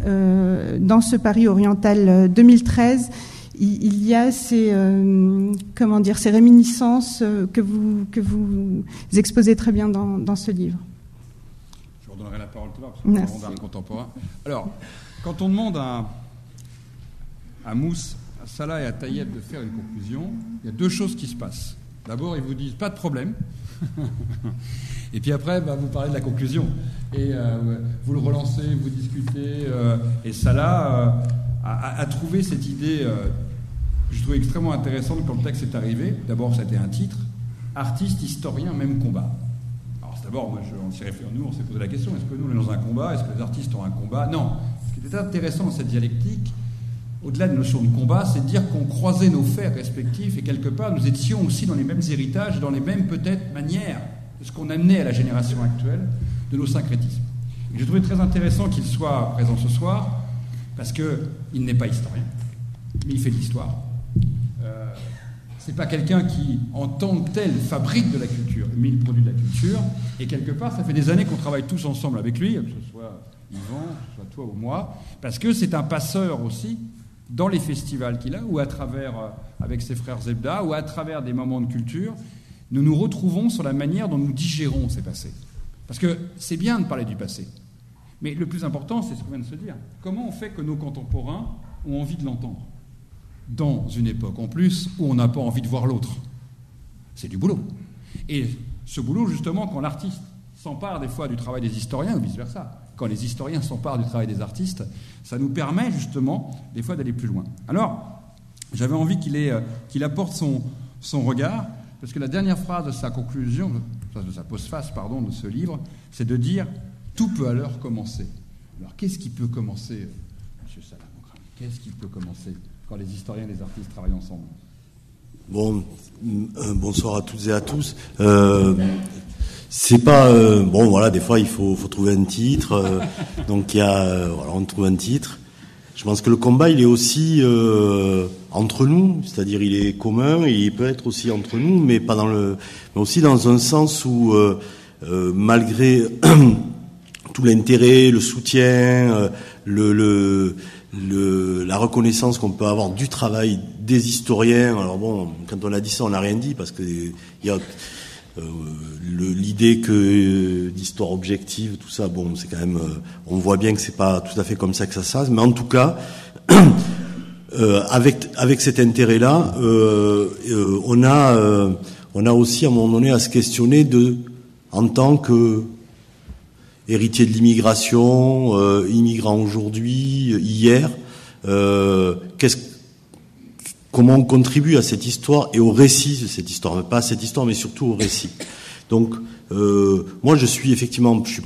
Speaker 5: dans ce Paris oriental 2013. Il y a ces réminiscences que vous exposez très bien dans ce livre.
Speaker 2: Je vous redonnerai la parole tout à l'heure, parce qu'on parle d'art contemporain. Alors, quand on demande à Mousse, à Salah et à Tayeb de faire une conclusion, il y a deux choses qui se passent. D'abord, ils vous disent pas de problème. Et puis après, vous parlez de la conclusion. Et vous le relancez, vous discutez. Et Salah a trouvé cette idée que je trouvais extrêmement intéressante quand le texte est arrivé. D'abord, c'était un titre. Artiste, historien, même combat. Alors d'abord, on s'est posé la question, est-ce que nous, on est dans un combat? Est-ce que les artistes ont un combat? Non. Ce qui était intéressant dans cette dialectique, au-delà de la notion de combat, c'est de dire qu'on croisait nos fers respectifs et quelque part, nous étions aussi dans les mêmes héritages, dans les mêmes peut-être manières de ce qu'on amenait à la génération actuelle de nos syncrétismes. Et j'ai trouvé très intéressant qu'il soit présent ce soir, parce qu'il n'est pas historien, mais il fait de l'histoire. C'est pas quelqu'un qui, en tant que tel, fabrique de la culture, mais il produit de la culture, et quelque part, ça fait des années qu'on travaille tous ensemble avec lui, que ce soit Yvan, que ce soit toi ou moi, parce que c'est un passeur aussi dans les festivals qu'il a, ou à travers, avec ses frères Zebda, ou à travers des moments de culture, nous nous retrouvons sur la manière dont nous digérons ces passés. Parce que c'est bien de parler du passé, mais le plus important, c'est ce qu'on vient de se dire. Comment on fait que nos contemporains ont envie de l'entendre dans une époque, en plus, où on n'a pas envie de voir l'autre? C'est du boulot. Et ce boulot, justement, quand l'artiste s'empare des fois du travail des historiens, ou vice-versa, quand les historiens s'emparent du travail des artistes, ça nous permet, justement, des fois d'aller plus loin. Alors, j'avais envie qu'il apporte son regard, parce que la dernière phrase de sa conclusion, de sa postface, de ce livre, c'est de dire « Tout peut alors commencer ». Alors, qu'est-ce qui peut commencer, M. Salah? Qu'est-ce qui peut commencer quand les historiens et les artistes travaillent ensemble?
Speaker 6: Bon, bonsoir à toutes et à tous. C'est pas bon, voilà, des fois il faut trouver un titre. Donc il y a voilà, on trouve un titre. Je pense que le combat il est aussi entre nous, c'est-à-dire il est commun et il peut être aussi entre nous, mais pas mais aussi dans un sens où malgré tout l'intérêt, le soutien, la reconnaissance qu'on peut avoir du travail des historiens. Alors bon, quand on a dit ça, on n'a rien dit parce que il y a l'idée que d'histoire objective, tout ça, bon, c'est quand même, on voit bien que c'est pas tout à fait comme ça que ça se passe, mais en tout cas, avec cet intérêt-là, on a aussi à un moment donné à se questionner en tant que héritier de l'immigration, immigrant aujourd'hui, hier, comment on contribue à cette histoire et au récit de cette histoire, pas à cette histoire, mais surtout au récit. Donc, moi, je suis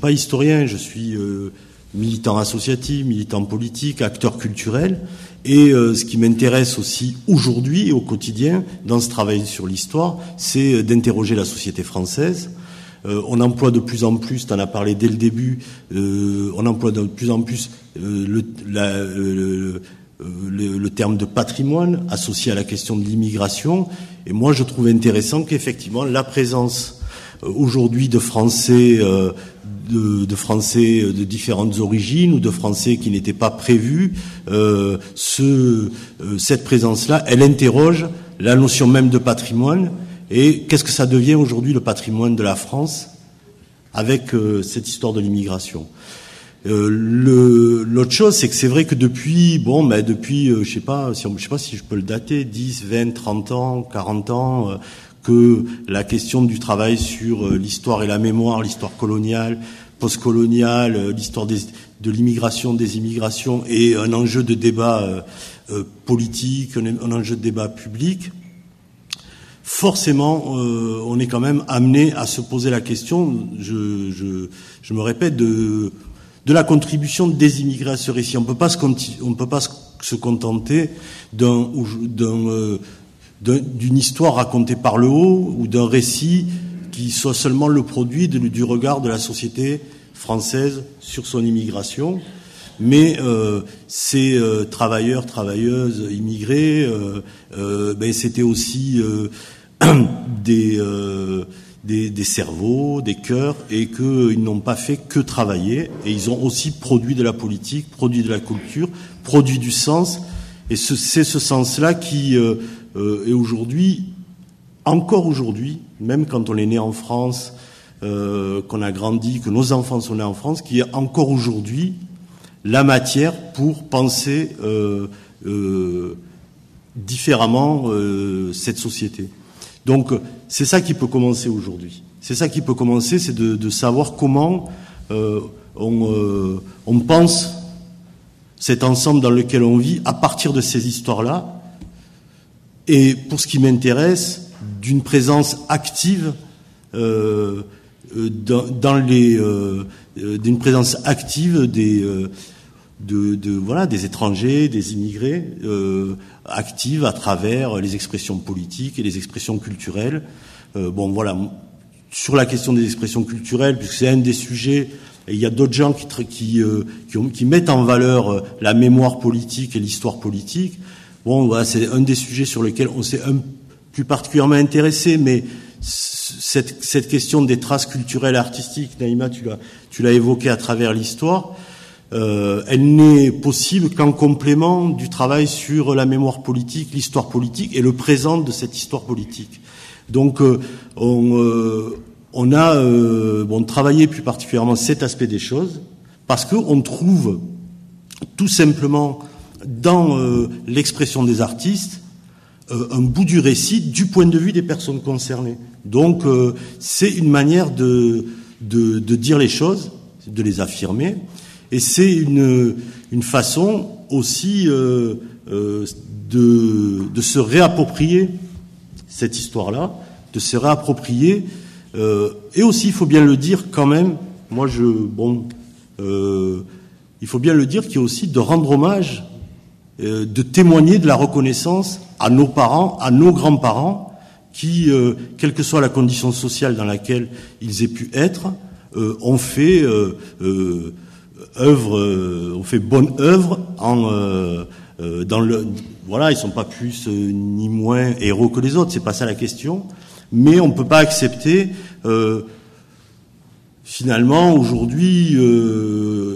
Speaker 6: pas historien, je suis militant associatif, militant politique, acteur culturel, et ce qui m'intéresse aussi aujourd'hui et au quotidien dans ce travail sur l'histoire, c'est d'interroger la société française. On emploie de plus en plus, tu en as parlé dès le début, on emploie de plus en plus le terme de patrimoine associé à la question de l'immigration. Et moi, je trouve intéressant qu'effectivement, la présence aujourd'hui de Français, de Français de différentes origines ou de Français qui n'étaient pas prévus, cette présence-là, elle interroge la notion même de patrimoine. Et qu'est-ce que ça devient aujourd'hui le patrimoine de la France avec cette histoire de l'immigration? L'autre chose, c'est que c'est vrai que depuis, je sais pas si je peux le dater, 10, 20, 30 ans, 40 ans, que la question du travail sur l'histoire et la mémoire, l'histoire coloniale, postcoloniale, l'histoire de l'immigration, des immigrations est un enjeu de débat politique, un enjeu de débat public. Forcément, on est quand même amené à se poser la question, je me répète, de la contribution des immigrés à ce récit. On peut pas se contenter d'une histoire racontée par le haut ou d'un récit qui soit seulement le produit du regard de la société française sur son immigration. Mais ces travailleurs, travailleuses, immigrés, c'était aussi des cerveaux, des cœurs, et qu'ils n'ont pas fait que travailler, et ils ont aussi produit de la politique, produit de la culture, produit du sens, et c'est ce sens-là qui est aujourd'hui, encore aujourd'hui, même quand on est né en France, qu'on a grandi, que nos enfants sont nés en France, qui est encore aujourd'hui la matière pour penser différemment cette société. Donc c'est ça qui peut commencer aujourd'hui. C'est ça qui peut commencer, c'est de savoir comment on pense cet ensemble dans lequel on vit à partir de ces histoires-là. Et pour ce qui m'intéresse, d'une présence active d'une présence active des étrangers, des immigrés, active à travers les expressions politiques et les expressions culturelles. Sur la question des expressions culturelles, puisque c'est un des sujets, et il y a d'autres gens qui mettent en valeur la mémoire politique et l'histoire politique. C'est un des sujets sur lesquels on s'est plus particulièrement intéressé, mais cette question des traces culturelles et artistiques, Naïma, tu l'as évoqué à travers l'histoire. Elle n'est possible qu'en complément du travail sur la mémoire politique, l'histoire politique et le présent de cette histoire politique. Donc, on a travaillé plus particulièrement cet aspect des choses parce qu'on trouve tout simplement dans l'expression des artistes un bout du récit du point de vue des personnes concernées. Donc, c'est une manière de dire les choses, de les affirmer. Et c'est une façon aussi de se réapproprier cette histoire-là, de se réapproprier. Et aussi, il faut bien le dire quand même, il faut bien le dire qu'il y a aussi de rendre hommage de témoigner de la reconnaissance à nos parents, à nos grands-parents, qui, quelle que soit la condition sociale dans laquelle ils aient pu être, ont fait ont fait bonne œuvre dans le, voilà, ils sont pas plus ni moins héros que les autres, c'est pas ça la question, mais on peut pas accepter finalement aujourd'hui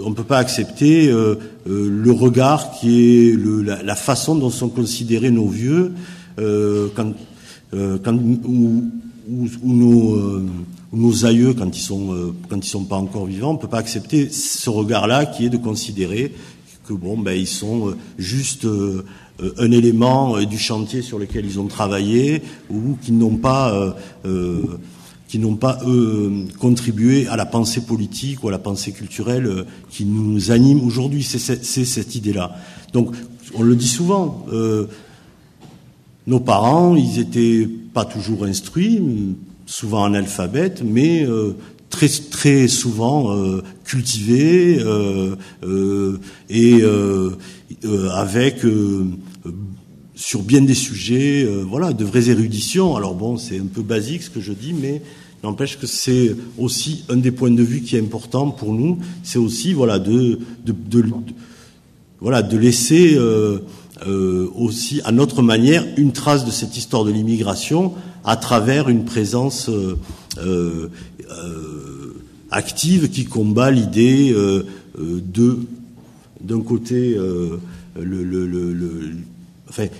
Speaker 6: on peut pas accepter le regard qui est la façon dont sont considérés nos vieux quand nos aïeux quand ils sont pas encore vivants. On peut pas accepter ce regard-là qui est de considérer que ils sont juste un élément du chantier sur lequel ils ont travaillé ou qui n'ont pas contribué à la pensée politique ou à la pensée culturelle qui nous anime aujourd'hui. C'est cette idée-là. Donc, on le dit souvent, nos parents, ils étaient pas toujours instruits, souvent analphabètes, mais très très souvent cultivés et avec sur bien des sujets, de vraies éruditions. Alors c'est un peu basique ce que je dis, mais n'empêche que c'est aussi un des points de vue qui est important pour nous. C'est aussi de laisser aussi à notre manière une trace de cette histoire de l'immigration à travers une présence active qui combat l'idée d'un côté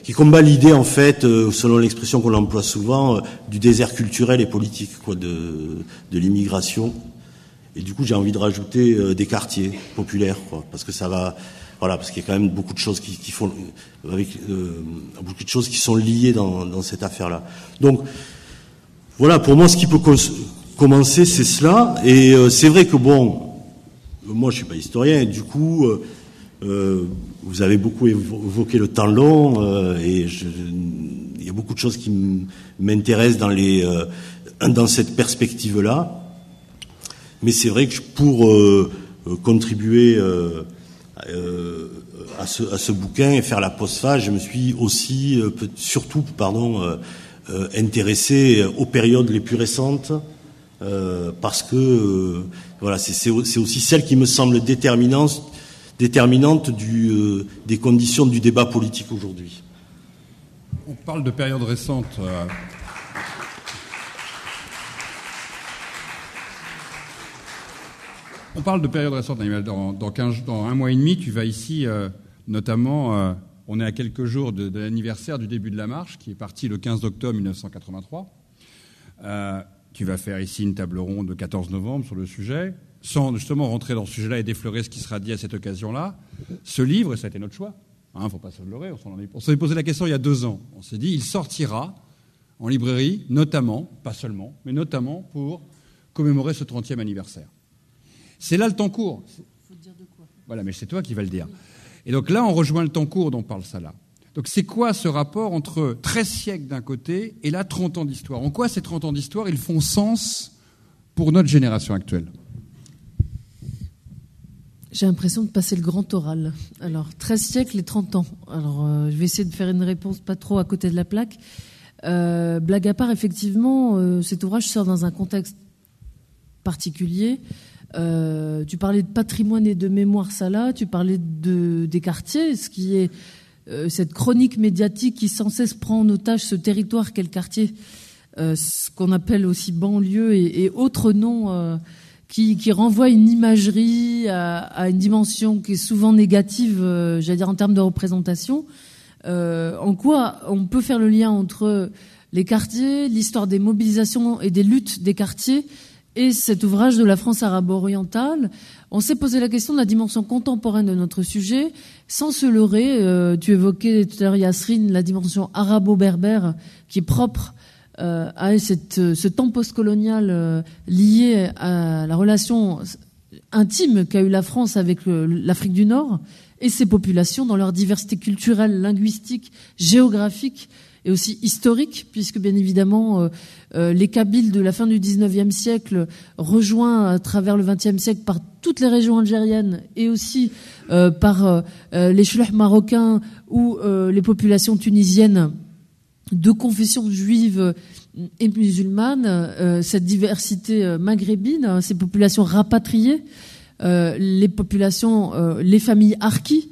Speaker 6: qui combat l'idée en fait, selon l'expression qu'on emploie souvent, du désert culturel et politique de l'immigration. Et du coup, j'ai envie de rajouter des quartiers populaires, parce que ça va, parce qu'il y a quand même beaucoup de choses qui font beaucoup de choses qui sont liées dans cette affaire-là. Donc pour moi, ce qui peut commencer, c'est cela. Et c'est vrai que moi, je suis pas historien, et du coup. Vous avez beaucoup évoqué le temps long et il y a beaucoup de choses qui m'intéressent dans cette perspective-là. Mais c'est vrai que pour contribuer à ce bouquin et faire la postface, je me suis aussi surtout intéressé aux périodes les plus récentes parce que c'est aussi celle qui me semble déterminante des conditions du débat politique aujourd'hui.
Speaker 2: On parle de période récente. On parle de période récente, dans un mois et demi, tu vas ici, notamment, on est à quelques jours de l'anniversaire du début de la marche, qui est parti le 15 octobre 1983. Tu vas faire ici une table ronde le 14 novembre sur le sujet. Sans justement rentrer dans ce sujet-là et déflorer ce qui sera dit à cette occasion-là, ce livre, et ça a été notre choix, faut pas se leurrer, on s'en est posé la question il y a 2 ans. On s'est dit, il sortira en librairie, notamment, pas seulement, mais notamment pour commémorer ce 30e anniversaire. C'est là le temps court.
Speaker 3: Faut dire de quoi ?
Speaker 2: Voilà, mais c'est toi qui vas le dire. Et donc là, on rejoint le temps court dont parle Salah. Donc c'est quoi ce rapport entre 13 siècles d'un côté et là 30 ans d'histoire ? En quoi ces 30 ans d'histoire, ils font sens pour notre génération actuelle ?
Speaker 3: J'ai l'impression de passer le grand oral. Alors, 13 siècles et 30 ans. Alors, je vais essayer de faire une réponse pas trop à côté de la plaque. Blague à part, effectivement, cet ouvrage sort dans un contexte particulier. Tu parlais de patrimoine et de mémoire, Salah. Tu parlais des quartiers, ce qui est cette chronique médiatique qui sans cesse prend en otage ce territoire qu'est le quartier, ce qu'on appelle aussi banlieue et autres noms qui renvoie une imagerie à une dimension qui est souvent négative, j'allais dire en termes de représentation. En quoi on peut faire le lien entre les quartiers, l'histoire des mobilisations et des luttes des quartiers et cet ouvrage de la France arabo-orientale? On s'est posé la question de la dimension contemporaine de notre sujet, sans se leurrer. Tu évoquais tout à l'heure, Yasrine, la dimension arabo-berbère qui est propre à ce temps postcolonial lié à la relation intime qu'a eu la France avec l'Afrique du Nord et ses populations dans leur diversité culturelle, linguistique, géographique et aussi historique, puisque bien évidemment les Kabyles de la fin du 19e siècle, rejoints à travers le 20e siècle par toutes les régions algériennes et aussi par les chouhs marocains ou les populations tunisiennes de confession juive et musulmane, cette diversité maghrébine, ces populations rapatriées, les populations, les familles harkis,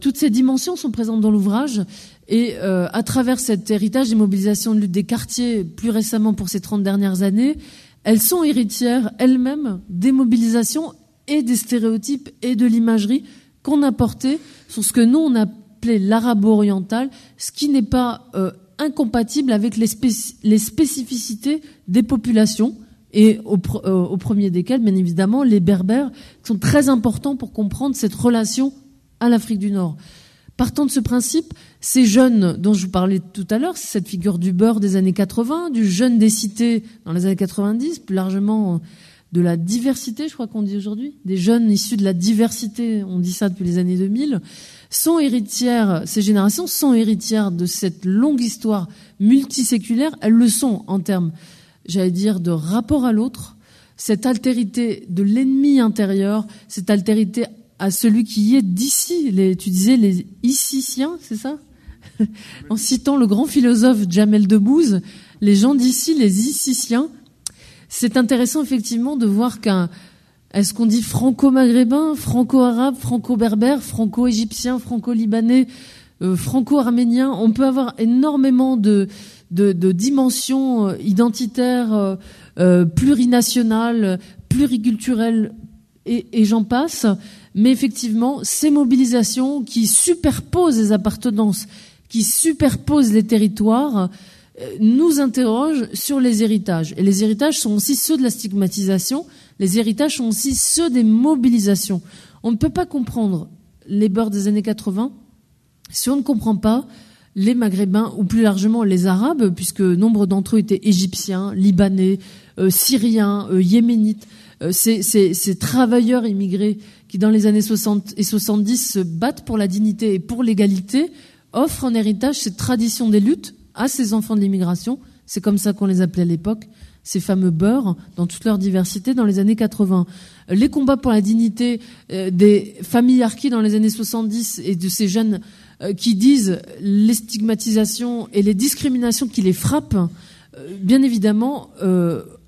Speaker 3: toutes ces dimensions sont présentes dans l'ouvrage. Et à travers cet héritage des mobilisations de lutte des quartiers, plus récemment pour ces 30 dernières années, elles sont héritières elles-mêmes des mobilisations et des stéréotypes et de l'imagerie qu'on a portée sur ce que nous on appelait l'arabo-oriental, ce qui n'est pas incompatible avec les spécificités des populations, et au premier desquels, bien évidemment, les Berbères, qui sont très importants pour comprendre cette relation à l'Afrique du Nord. Partant de ce principe, ces jeunes dont je vous parlais tout à l'heure, c'est cette figure du beurre des années 80, du jeune des cités dans les années 90, plus largement de la diversité, je crois qu'on dit aujourd'hui, des jeunes issus de la diversité, on dit ça depuis les années 2000, sont héritières, ces générations sont héritières de cette longue histoire multiséculaire. Elles le sont en termes, j'allais dire, de rapport à l'autre, cette altérité de l'ennemi intérieur, cette altérité à celui qui est d'ici. Tu disais les Issiciens, c'est ça? En citant le grand philosophe Jamel Debbouze, les gens d'ici, les Issiciens. C'est intéressant effectivement de voir est-ce qu'on dit franco-maghrébin, franco-arabe, franco-berbère, franco-égyptien, franco-libanais, franco-arménien. On peut avoir énormément de dimensions identitaires, plurinationales, pluriculturelles, et j'en passe. Mais effectivement, ces mobilisations qui superposent les appartenances, qui superposent les territoires, nous interrogent sur les héritages. Et les héritages sont aussi ceux de la stigmatisation. Les héritages sont aussi ceux des mobilisations. On ne peut pas comprendre les Beurs des années 80 si on ne comprend pas les Maghrébins, ou plus largement les Arabes, puisque nombre d'entre eux étaient égyptiens, libanais, syriens, yéménites. Ces travailleurs immigrés qui, dans les années 60 et 70, se battent pour la dignité et pour l'égalité, offrent en héritage cette tradition des luttes à ces enfants de l'immigration. C'est comme ça qu'on les appelait à l'époque, ces fameux Beurs, dans toute leur diversité, dans les années 80. Les combats pour la dignité des familles harkis dans les années 70 et de ces jeunes qui disent les stigmatisations et les discriminations qui les frappent, bien évidemment,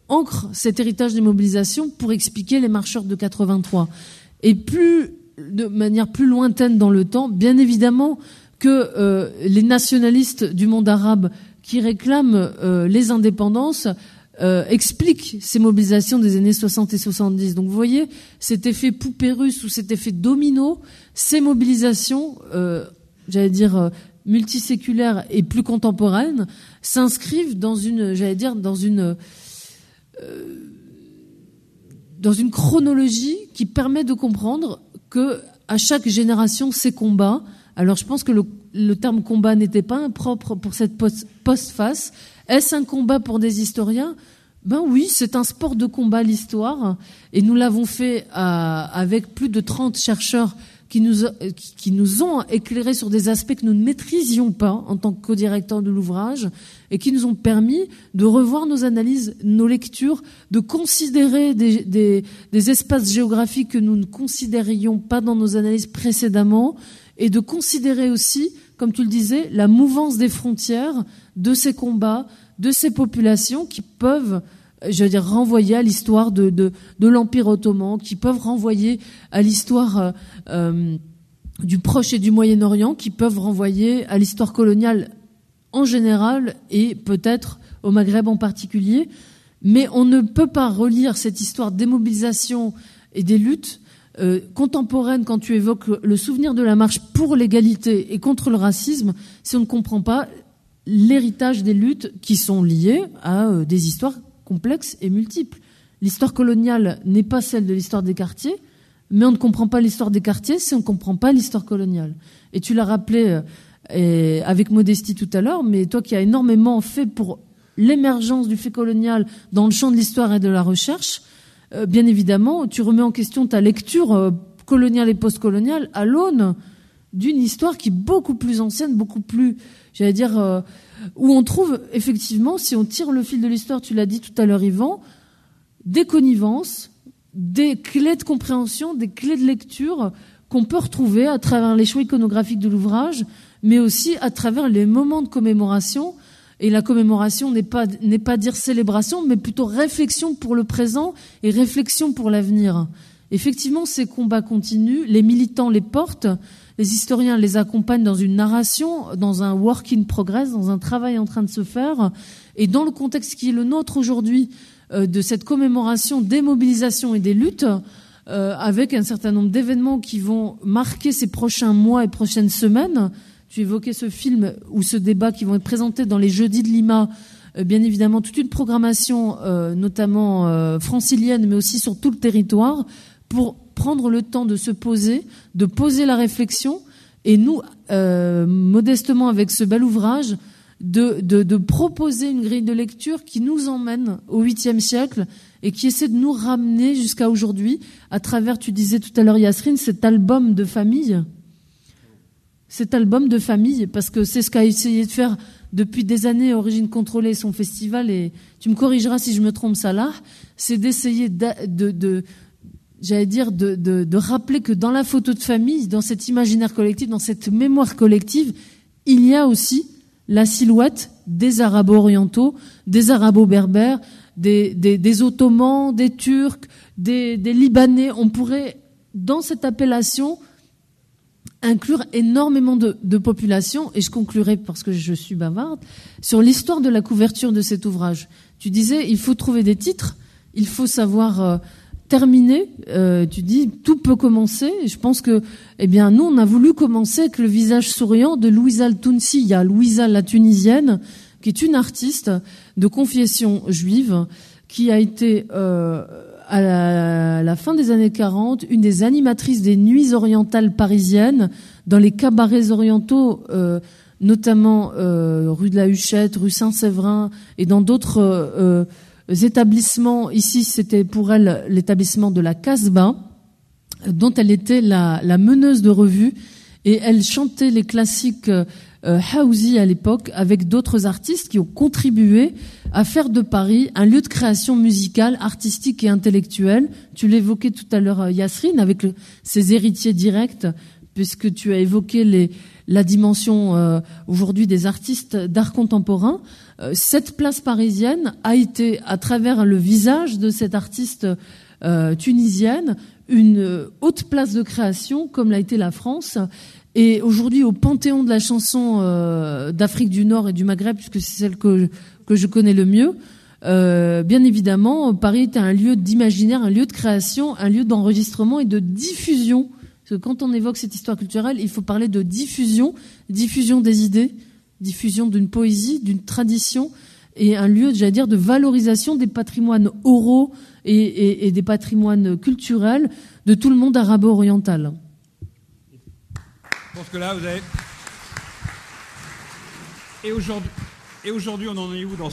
Speaker 3: ancre cet héritage des mobilisations pour expliquer les marcheurs de 83. Et de manière plus lointaine dans le temps, bien évidemment que les nationalistes du monde arabe qui réclament les indépendances expliquent ces mobilisations des années 60 et 70. Donc vous voyez, cet effet poupée russe ou cet effet domino, ces mobilisations, j'allais dire multiséculaires et plus contemporaines, s'inscrivent dans une, j'allais dire, dans une chronologie qui permet de comprendre que à chaque génération ses combats. Alors je pense que le terme combat n'était pas impropre pour cette postface. Est-ce un combat pour des historiens? Ben oui, c'est un sport de combat, l'histoire, et nous l'avons fait avec plus de 30 chercheurs qui nous ont éclairés sur des aspects que nous ne maîtrisions pas en tant que co-directeur de l'ouvrage et qui nous ont permis de revoir nos analyses, nos lectures, de considérer des espaces géographiques que nous ne considérions pas dans nos analyses précédemment et de considérer aussi, comme tu le disais, la mouvance des frontières de ces combats, de ces populations qui peuvent, je veux dire, renvoyer à l'histoire de l'Empire ottoman, qui peuvent renvoyer à l'histoire du Proche et du Moyen-Orient, qui peuvent renvoyer à l'histoire coloniale en général et peut-être au Maghreb en particulier. Mais on ne peut pas relire cette histoire des mobilisations et des luttes contemporaines quand tu évoques le souvenir de la marche pour l'égalité et contre le racisme si on ne comprend pas l'héritage des luttes qui sont liées à des histoires complexes et multiples. L'histoire coloniale n'est pas celle de l'histoire des quartiers, mais on ne comprend pas l'histoire des quartiers si on ne comprend pas l'histoire coloniale. Et tu l'as rappelé avec modestie tout à l'heure, mais toi qui as énormément fait pour l'émergence du fait colonial dans le champ de l'histoire et de la recherche, bien évidemment, tu remets en question ta lecture coloniale et postcoloniale à l'aune d'une histoire qui est beaucoup plus ancienne, beaucoup plus, j'allais dire, où on trouve effectivement, si on tire le fil de l'histoire, tu l'as dit tout à l'heure Yvan, des connivences, des clés de compréhension, des clés de lecture qu'on peut retrouver à travers les choix iconographiques de l'ouvrage, mais aussi à travers les moments de commémoration. Et la commémoration n'est pas dire célébration, mais plutôt réflexion pour le présent et réflexion pour l'avenir. Effectivement, ces combats continuent, les militants les portent, les historiens les accompagnent dans une narration, dans un work in progress, dans un travail en train de se faire. Et dans le contexte qui est le nôtre aujourd'hui, de cette commémoration des mobilisations et des luttes, avec un certain nombre d'événements qui vont marquer ces prochains mois et prochaines semaines. Tu évoquais ce film ou ce débat qui vont être présentés dans les jeudis de Lima, bien évidemment toute une programmation notamment francilienne, mais aussi sur tout le territoire, pour prendre le temps de se poser, de poser la réflexion, et nous, modestement avec ce bel ouvrage, de proposer une grille de lecture qui nous emmène au 8e siècle et qui essaie de nous ramener jusqu'à aujourd'hui à travers, tu disais tout à l'heure Yasrine, cet album de famille. Cet album de famille, parce que c'est ce qu'a essayé de faire depuis des années Origine Contrôlée, son festival, et tu me corrigeras si je me trompe, Salah, c'est d'essayer de rappeler que dans la photo de famille, dans cet imaginaire collectif, dans cette mémoire collective, il y a aussi la silhouette des Arabo-orientaux, des Arabo-berbères, des Ottomans, des Turcs, des Libanais. On pourrait, dans cette appellation, inclure énormément de populations, et je conclurai parce que je suis bavarde, sur l'histoire de la couverture de cet ouvrage. Tu disais, il faut trouver des titres, il faut savoir terminer, tu dis, tout peut commencer, et je pense que, nous, on a voulu commencer avec le visage souriant de Louisa Al-Tounsiya, Louisa la Tunisienne, qui est une artiste de confession juive, qui a été, à la fin des années 40, une des animatrices des nuits orientales parisiennes, dans les cabarets orientaux, notamment rue de la Huchette, rue Saint-Séverin, et dans d'autres établissements. Ici, c'était pour elle l'établissement de la Casbah, dont elle était la meneuse de revue, et elle chantait les classiques Haouzi à l'époque, avec d'autres artistes qui ont contribué à faire de Paris un lieu de création musicale, artistique et intellectuelle. Tu l'évoquais tout à l'heure, Yasrine, avec ses héritiers directs, puisque tu as évoqué la dimension aujourd'hui des artistes d'art contemporain. Cette place parisienne a été, à travers le visage de cette artiste tunisienne, une haute place de création, comme l'a été la France. Et aujourd'hui, au panthéon de la chanson d'Afrique du Nord et du Maghreb, puisque c'est celle que je connais le mieux, bien évidemment, Paris est un lieu d'imaginaire, un lieu de création, un lieu d'enregistrement et de diffusion. Parce que quand on évoque cette histoire culturelle, il faut parler de diffusion des idées, diffusion d'une poésie, d'une tradition, et un lieu, j'allais dire, de valorisation des patrimoines oraux et des patrimoines culturels de tout le monde arabo-oriental.
Speaker 2: Je pense que là, vous avez... Et aujourd'hui, on en est où dans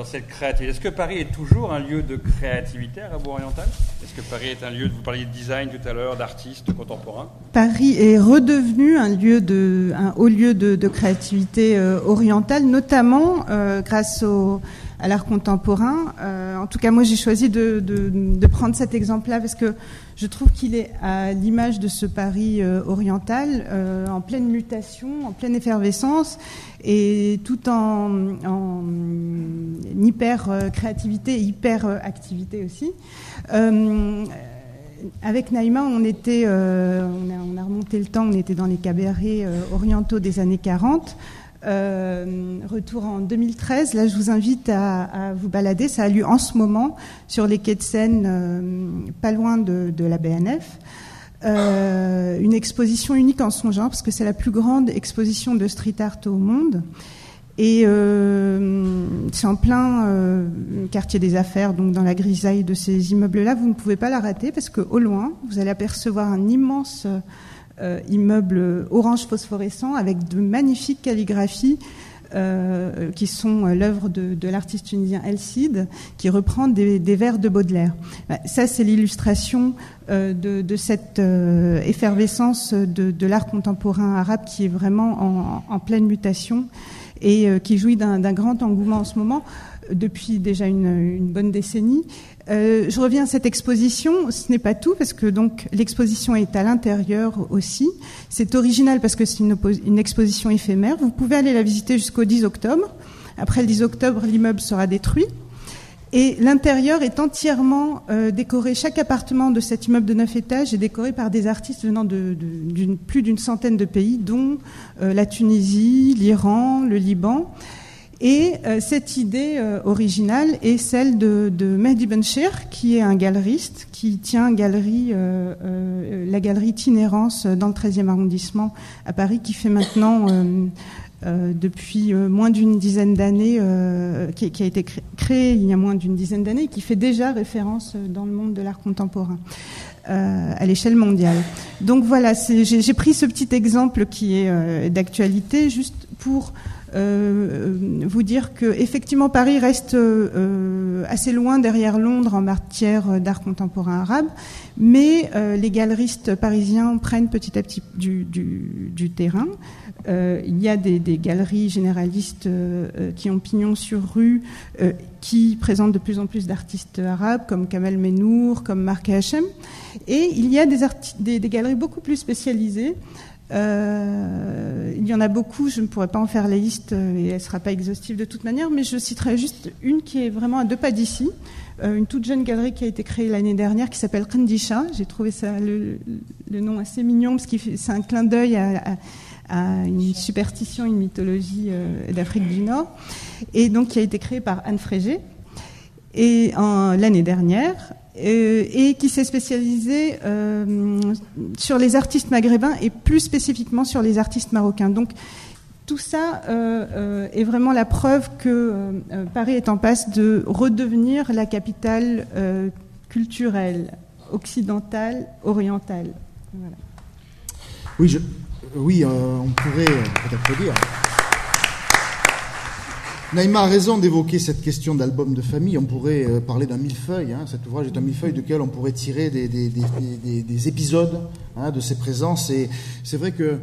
Speaker 2: cette créativité ? Est-ce que Paris est toujours un lieu de créativité arabo-orientale ? Est-ce que Paris est un lieu, vous parliez de design tout à l'heure, d'artistes contemporains ? Paris
Speaker 5: est redevenu un haut lieu de créativité orientale, notamment grâce à l'art contemporain. En tout cas, moi, j'ai choisi de prendre cet exemple-là parce que je trouve qu'il est à l'image de ce Paris oriental, en pleine mutation, en pleine effervescence, et tout en hyper créativité, hyper activité aussi. Avec Naïma, on a remonté le temps, on était dans les cabarets orientaux des années 40. Retour en 2013. Là, je vous invite à vous balader. Ça a lieu en ce moment sur les quais de Seine, pas loin de la BNF. Une exposition unique en son genre, parce que c'est la plus grande exposition de street art au monde. Et c'est en plein quartier des affaires, donc dans la grisaille de ces immeubles-là. Vous ne pouvez pas la rater, parce qu'au loin, vous allez apercevoir un immense immeuble orange phosphorescent avec de magnifiques calligraphies qui sont l'œuvre de l'artiste tunisien El Cid, qui reprend des vers de Baudelaire. Ça, c'est l'illustration de cette effervescence de l'art contemporain arabe qui est vraiment en pleine mutation et qui jouit d'un grand engouement en ce moment, depuis déjà une bonne décennie. Je reviens à cette exposition. Ce n'est pas tout, parce que donc l'exposition est à l'intérieur aussi. C'est original parce que c'est une exposition éphémère. Vous pouvez aller la visiter jusqu'au 10 octobre. Après le 10 octobre, l'immeuble sera détruit. Et l'intérieur est entièrement décoré. Chaque appartement de cet immeuble de 9 étages est décoré par des artistes venant plus d'une centaine de pays, dont la Tunisie, l'Iran, le Liban. Et cette idée originale est celle de Mehdi Benchir, qui est un galeriste, qui tient la galerie Itinérance dans le 13e arrondissement à Paris, qui fait maintenant, depuis moins d'une dizaine d'années, qui a été créée il y a moins d'une dizaine d'années, qui fait déjà référence dans le monde de l'art contemporain à l'échelle mondiale. Donc voilà, j'ai pris ce petit exemple qui est d'actualité, juste pour vous dire que effectivement Paris reste assez loin derrière Londres en matière d'art contemporain arabe, mais les galeristes parisiens prennent petit à petit du terrain. Il y a des galeries généralistes qui ont pignon sur rue, qui présentent de plus en plus d'artistes arabes comme Kamel Mennour, comme Marc Hachem, et il y a des galeries beaucoup plus spécialisées. Il y en a beaucoup, je ne pourrais pas en faire la liste et elle ne sera pas exhaustive de toute manière, mais je citerai juste une qui est vraiment à 2 pas d'ici, une toute jeune galerie qui a été créée l'année dernière qui s'appelle Kandisha. J'ai trouvé ça le nom assez mignon parce que c'est un clin d'œil à une superstition, une mythologie d'Afrique du Nord, et donc qui a été créée par Anne Frégé l'année dernière. Et qui s'est spécialisé sur les artistes maghrébins et plus spécifiquement sur les artistes marocains. Donc tout ça est vraiment la preuve que Paris est en passe de redevenir la capitale culturelle, occidentale, orientale. Voilà.
Speaker 4: Oui, on pourrait peut-être dire. Naïma a raison d'évoquer cette question d'album de famille. On pourrait parler d'un millefeuille. Cet ouvrage est un millefeuille duquel on pourrait tirer des épisodes de ses présences. Et c'est vrai que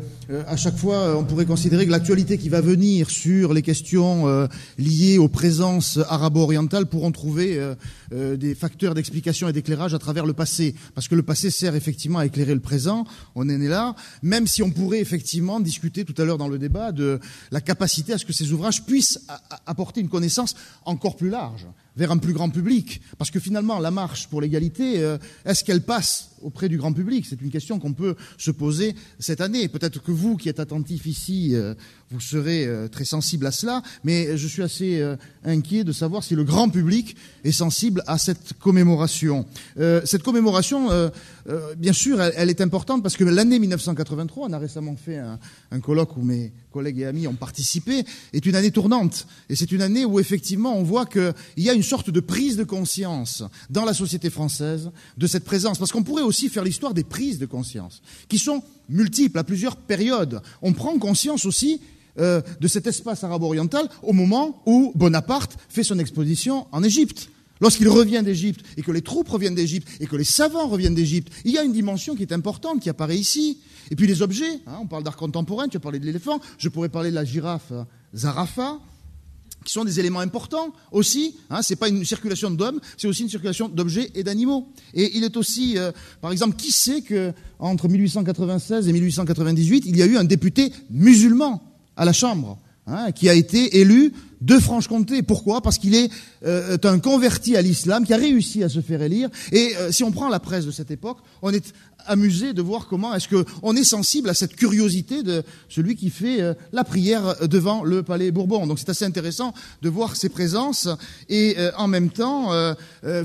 Speaker 4: à chaque fois, on pourrait considérer que l'actualité qui va venir sur les questions liées aux présences arabo-orientales pourront trouver des facteurs d'explication et d'éclairage à travers le passé. Parce que le passé sert effectivement à éclairer le présent. On en est là. Même si on pourrait effectivement discuter tout à l'heure dans le débat de la capacité à ce que ces ouvrages puissent apporter une connaissance encore plus large, vers un plus grand public. Parce que finalement, la marche pour l'égalité, est-ce qu'elle passe auprès du grand public? C'est une question qu'on peut se poser cette année. Peut-être que vous, qui êtes attentifs ici, vous serez très sensible à cela, mais je suis assez inquiet de savoir si le grand public est sensible à cette commémoration. Cette commémoration, bien sûr, elle est importante parce que l'année 1983, on a récemment fait un colloque où mes collègues et amis ont participé, est une année tournante. Et c'est une année où, effectivement, on voit qu'il y a une sorte de prise de conscience dans la société française de cette présence. Parce qu'on pourrait aussi faire l'histoire des prises de conscience, qui sont multiples, à plusieurs périodes. On prend conscience aussi de cet espace arabo-oriental au moment où Bonaparte fait son exposition en Égypte. Lorsqu'il revient d'Égypte, et que les troupes reviennent d'Égypte, et que les savants reviennent d'Égypte, il y a une dimension qui est importante, qui apparaît ici. Et puis les objets, on parle d'art contemporain, tu as parlé de l'éléphant, je pourrais parler de la girafe Zarafa, qui sont des éléments importants aussi. C'est pas une circulation d'hommes, c'est aussi une circulation d'objets et d'animaux. Et il est aussi, par exemple, qui sait qu'entre 1896 et 1898, il y a eu un député musulman à la Chambre, qui a été élu de Franche-Comté. Pourquoi? Parce qu'il est un converti à l'islam qui a réussi à se faire élire. Et si on prend la presse de cette époque, on est amusé de voir comment est-ce qu'on est sensible à cette curiosité de celui qui fait la prière devant le palais Bourbon. Donc c'est assez intéressant de voir ces présences. Et en même temps,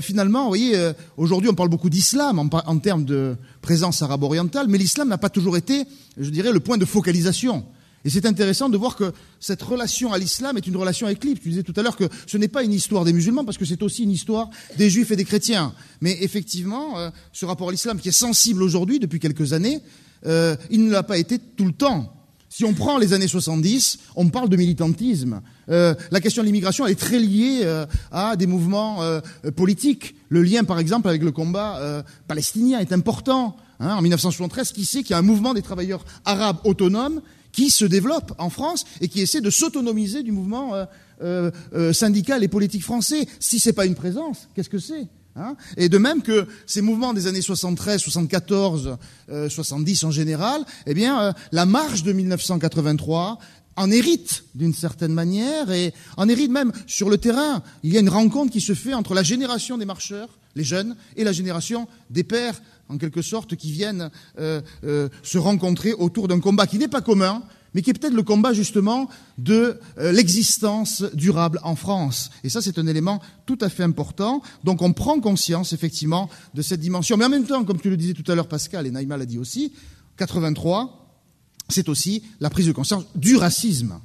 Speaker 4: finalement, vous voyez, aujourd'hui on parle beaucoup d'islam en termes de présence arabo-orientale, mais l'islam n'a pas toujours été, je dirais, le point de focalisation. Et c'est intéressant de voir que cette relation à l'islam est une relation éclipse. Tu disais tout à l'heure que ce n'est pas une histoire des musulmans, parce que c'est aussi une histoire des juifs et des chrétiens. Mais effectivement, ce rapport à l'islam qui est sensible aujourd'hui, depuis quelques années, il ne l'a pas été tout le temps. Si on prend les années 70, on parle de militantisme. La question de l'immigration est très liée à des mouvements politiques. Le lien, par exemple, avec le combat palestinien est important. En 1973, qui sait qu'il y a un mouvement des travailleurs arabes autonomes qui se développe en France et qui essaie de s'autonomiser du mouvement syndical et politique français. Si c'est pas une présence, qu'est-ce que c'est ? Et de même que ces mouvements des années 73, 74, 70 en général, eh bien, la marche de 1983 en hérite d'une certaine manière et en hérite même sur le terrain. Il y a une rencontre qui se fait entre la génération des marcheurs, les jeunes, et la génération des pères, en quelque sorte, qui viennent se rencontrer autour d'un combat qui n'est pas commun, mais qui est peut-être le combat justement de l'existence durable en France. Et ça, c'est un élément tout à fait important. Donc on prend conscience, effectivement, de cette dimension. Mais en même temps, comme tu le disais tout à l'heure, Pascal, et Naïma l'a dit aussi, 83, c'est aussi la prise de conscience du racisme.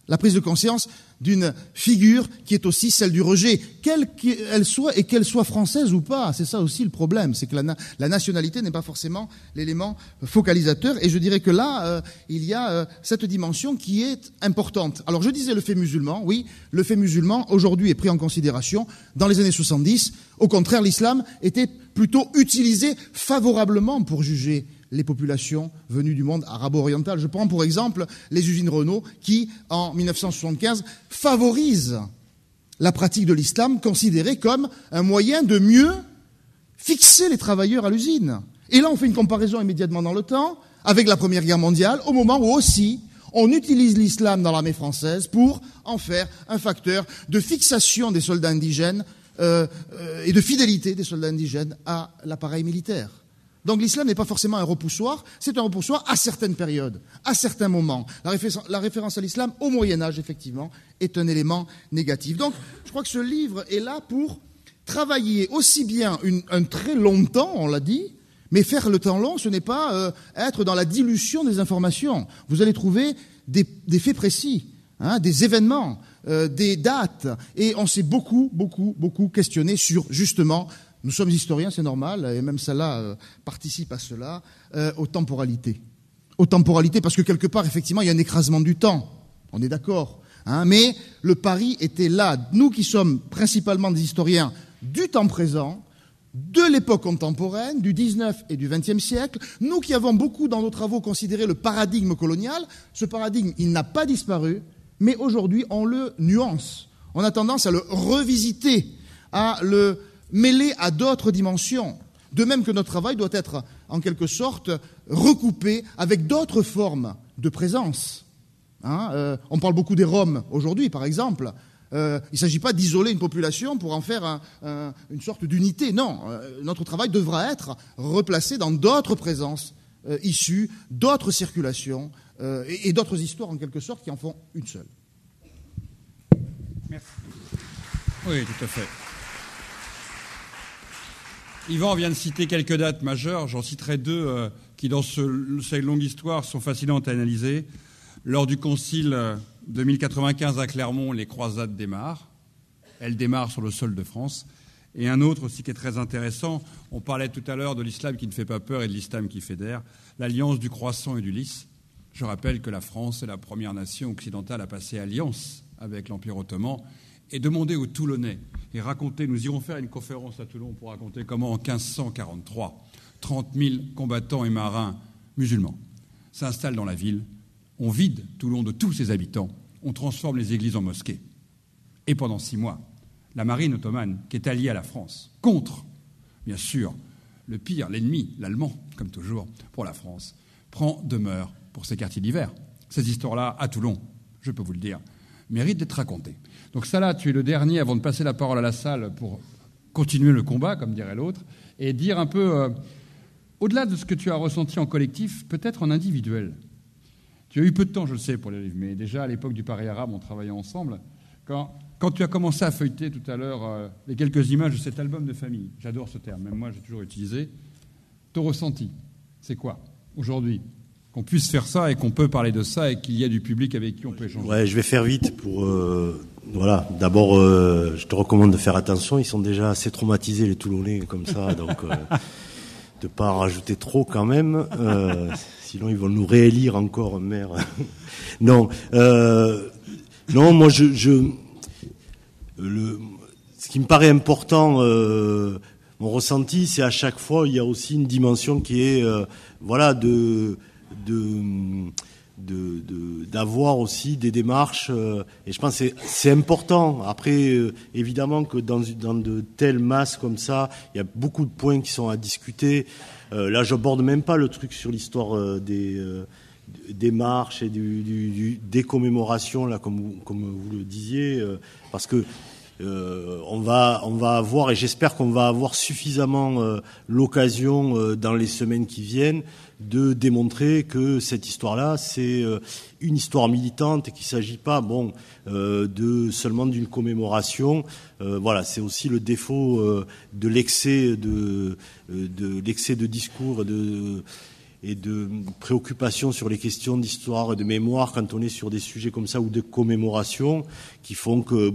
Speaker 4: La prise de conscience d'une figure qui est aussi celle du rejet, quelle qu'elle soit et qu'elle soit française ou pas. C'est ça aussi le problème, c'est que la nationalité n'est pas forcément l'élément focalisateur. Et je dirais que là, il y a cette dimension qui est importante. Alors je disais le fait musulman, oui, le fait musulman aujourd'hui est pris en considération. Dans les années 70, au contraire, l'islam était plutôt utilisé favorablement pour juger les populations venues du monde arabo-oriental. Je prends pour exemple les usines Renault qui, en 1975, favorisent la pratique de l'islam considérée comme un moyen de mieux fixer les travailleurs à l'usine. Et là, on fait une comparaison immédiatement dans le temps avec la Première Guerre mondiale, au moment où aussi on utilise l'islam dans l'armée française pour en faire un facteur de fixation des soldats indigènes et de fidélité des soldats indigènes à l'appareil militaire. Donc l'islam n'est pas forcément un repoussoir, c'est un repoussoir à certaines périodes, à certains moments. La référence à l'islam au Moyen-Âge, effectivement, est un élément négatif. Donc je crois que ce livre est là pour travailler aussi bien un très long temps, on l'a dit, mais faire le temps long, ce n'est pas être dans la dilution des informations. Vous allez trouver des faits précis, des événements, des dates, et on s'est beaucoup questionné sur, justement, nous sommes historiens, c'est normal, et même cela participe à cela, aux temporalités. Aux temporalités, parce que quelque part, effectivement, il y a un écrasement du temps. On est d'accord. Mais le pari était là. Nous qui sommes principalement des historiens du temps présent, de l'époque contemporaine, du 19 et du 20e siècle, nous qui avons beaucoup dans nos travaux considéré le paradigme colonial, ce paradigme, il n'a pas disparu, mais aujourd'hui, on le nuance. On a tendance à le revisiter, à le mêlé à d'autres dimensions, de même que notre travail doit être, en quelque sorte, recoupé avec d'autres formes de présence. On parle beaucoup des Roms aujourd'hui, par exemple. Il ne s'agit pas d'isoler une population pour en faire une sorte d'unité. Non, notre travail devra être replacé dans d'autres présences issues d'autres circulations et d'autres histoires, en quelque sorte, qui en font une seule.
Speaker 2: Merci. Oui, tout à fait. Yvan vient de citer quelques dates majeures, j'en citerai deux qui, dans cette longue histoire, sont fascinantes à analyser. Lors du concile de 1095 à Clermont, les croisades démarrent. Elles démarrent sur le sol de France. Et un autre aussi qui est très intéressant, on parlait tout à l'heure de l'islam qui ne fait pas peur et de l'islam qui fédère, l'alliance du croissant et du lys. Je rappelle que la France est la première nation occidentale à passer alliance avec l'Empire ottoman et demander aux Toulonnais et raconter, nous irons faire une conférence à Toulon pour raconter comment en 1543, 30 000 combattants et marins musulmans s'installent dans la ville, on vide Toulon de tous ses habitants, on transforme les églises en mosquées. Et pendant 6 mois, la marine ottomane, qui est alliée à la France, contre, bien sûr, le pire, l'ennemi, l'allemand, comme toujours, pour la France, prend demeure pour ses quartiers d'hiver. Ces histoires-là, à Toulon, je peux vous le dire, méritent d'être racontées. Donc Salah, tu es le dernier avant de passer la parole à la salle pour continuer le combat, comme dirait l'autre, et dire un peu, au-delà de ce que tu as ressenti en collectif, peut-être en individuel. Tu as eu peu de temps, je le sais, pour les livres, mais déjà à l'époque du Paris arabe, on travaillait ensemble. Quand tu as commencé à feuilleter tout à l'heure les quelques images de cet album de famille, j'adore ce terme, même moi j'ai toujours utilisé, ton ressenti, c'est quoi aujourd'hui ? Qu'on puisse faire ça et qu'on peut parler de ça et qu'il y a du public avec qui on peut échanger.
Speaker 6: Ouais, je vais faire vite pour... voilà, d'abord, je te recommande de faire attention. Ils sont déjà assez traumatisés, les Toulonnais, comme ça. Donc, pas en rajouter trop quand même, sinon ils vont nous réélire encore maire. Non, non, moi ce qui me paraît important, mon ressenti, c'est à chaque fois il y a aussi une dimension qui est voilà d'avoir aussi des démarches et je pense que c'est important. Après évidemment que dans de telles masses comme ça, il y a beaucoup de points qui sont à discuter. Là, j'aborde même pas le truc sur l'histoire des marches et des commémorations là, comme vous le disiez, parce que on va avoir, et j'espère qu'on va avoir suffisamment l'occasion dans les semaines qui viennent de démontrer que cette histoire-là, c'est une histoire militante et qu'il ne s'agit pas, seulement d'une commémoration. Voilà, c'est aussi le défaut de l'excès de discours et de préoccupation sur les questions d'histoire et de mémoire quand on est sur des sujets comme ça ou de commémoration qui font que,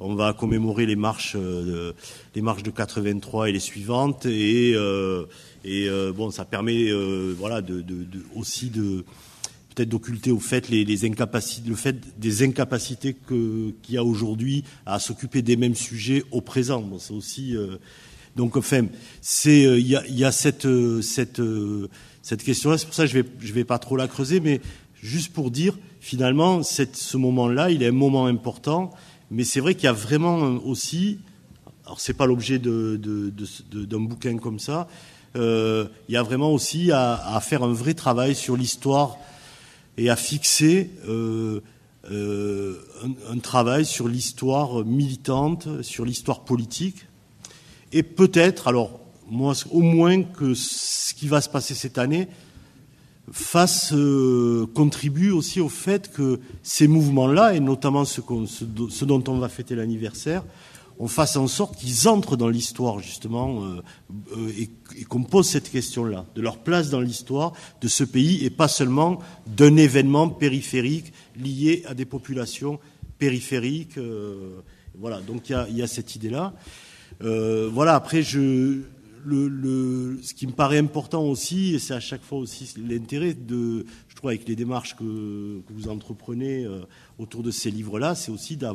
Speaker 6: on va commémorer les marches de 83 et les suivantes et ça permet aussi de peut-être d'occulter au fait les incapacités, le fait des incapacités qu'il y a aujourd'hui à s'occuper des mêmes sujets au présent. Bon, c'est aussi donc enfin il y a cette question-là. C'est pour ça que je vais pas trop la creuser, mais juste pour dire finalement ce moment-là, il est un moment important. Mais c'est vrai qu'il y a vraiment aussi, alors c'est pas l'objet d'un bouquin comme ça, il y a vraiment aussi à faire un vrai travail sur l'histoire et à fixer un travail sur l'histoire militante, sur l'histoire politique. Et peut-être, alors moi au moins que ce qui va se passer cette année contribue aussi au fait que ces mouvements-là, et notamment ce dont on va fêter l'anniversaire, on fasse en sorte qu'ils entrent dans l'histoire, justement, et qu'on pose cette question-là, de leur place dans l'histoire de ce pays, et pas seulement d'un événement périphérique lié à des populations périphériques. Voilà, donc il y a cette idée-là. Voilà, après, ce qui me paraît important aussi, et c'est à chaque fois aussi l'intérêt je trouve, avec les démarches que vous entreprenez autour de ces livres-là, c'est aussi de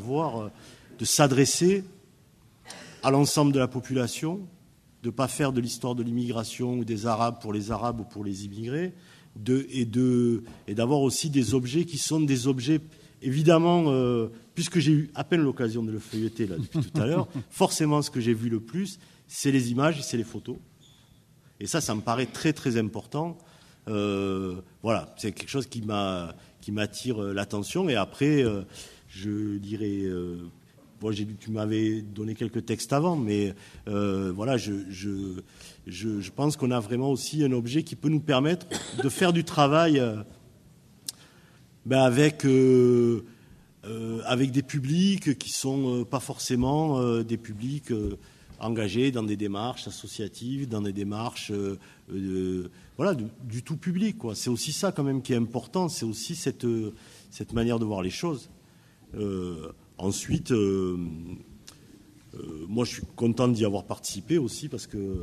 Speaker 6: s'adresser à l'ensemble de la population, de ne pas faire de l'histoire de l'immigration ou des Arabes pour les Arabes ou pour les immigrés, et d'avoir aussi des objets qui sont des objets, évidemment, puisque j'ai eu à peine l'occasion de le feuilleter là depuis tout à l'heure, forcément ce que j'ai vu le plus, c'est les images et c'est les photos. Et ça me paraît très très important. Voilà, c'est quelque chose qui m'attire l'attention. Et après, je dirais, j'ai vu que tu m'avais donné quelques textes avant, mais voilà, je pense qu'on a vraiment aussi un objet qui peut nous permettre de faire du travail avec des publics qui sont pas forcément des publics engagés dans des démarches associatives, dans des démarches du tout public, quoi. C'est aussi ça quand même qui est important, c'est aussi cette manière de voir les choses. Ensuite, moi je suis content d'y avoir participé aussi parce que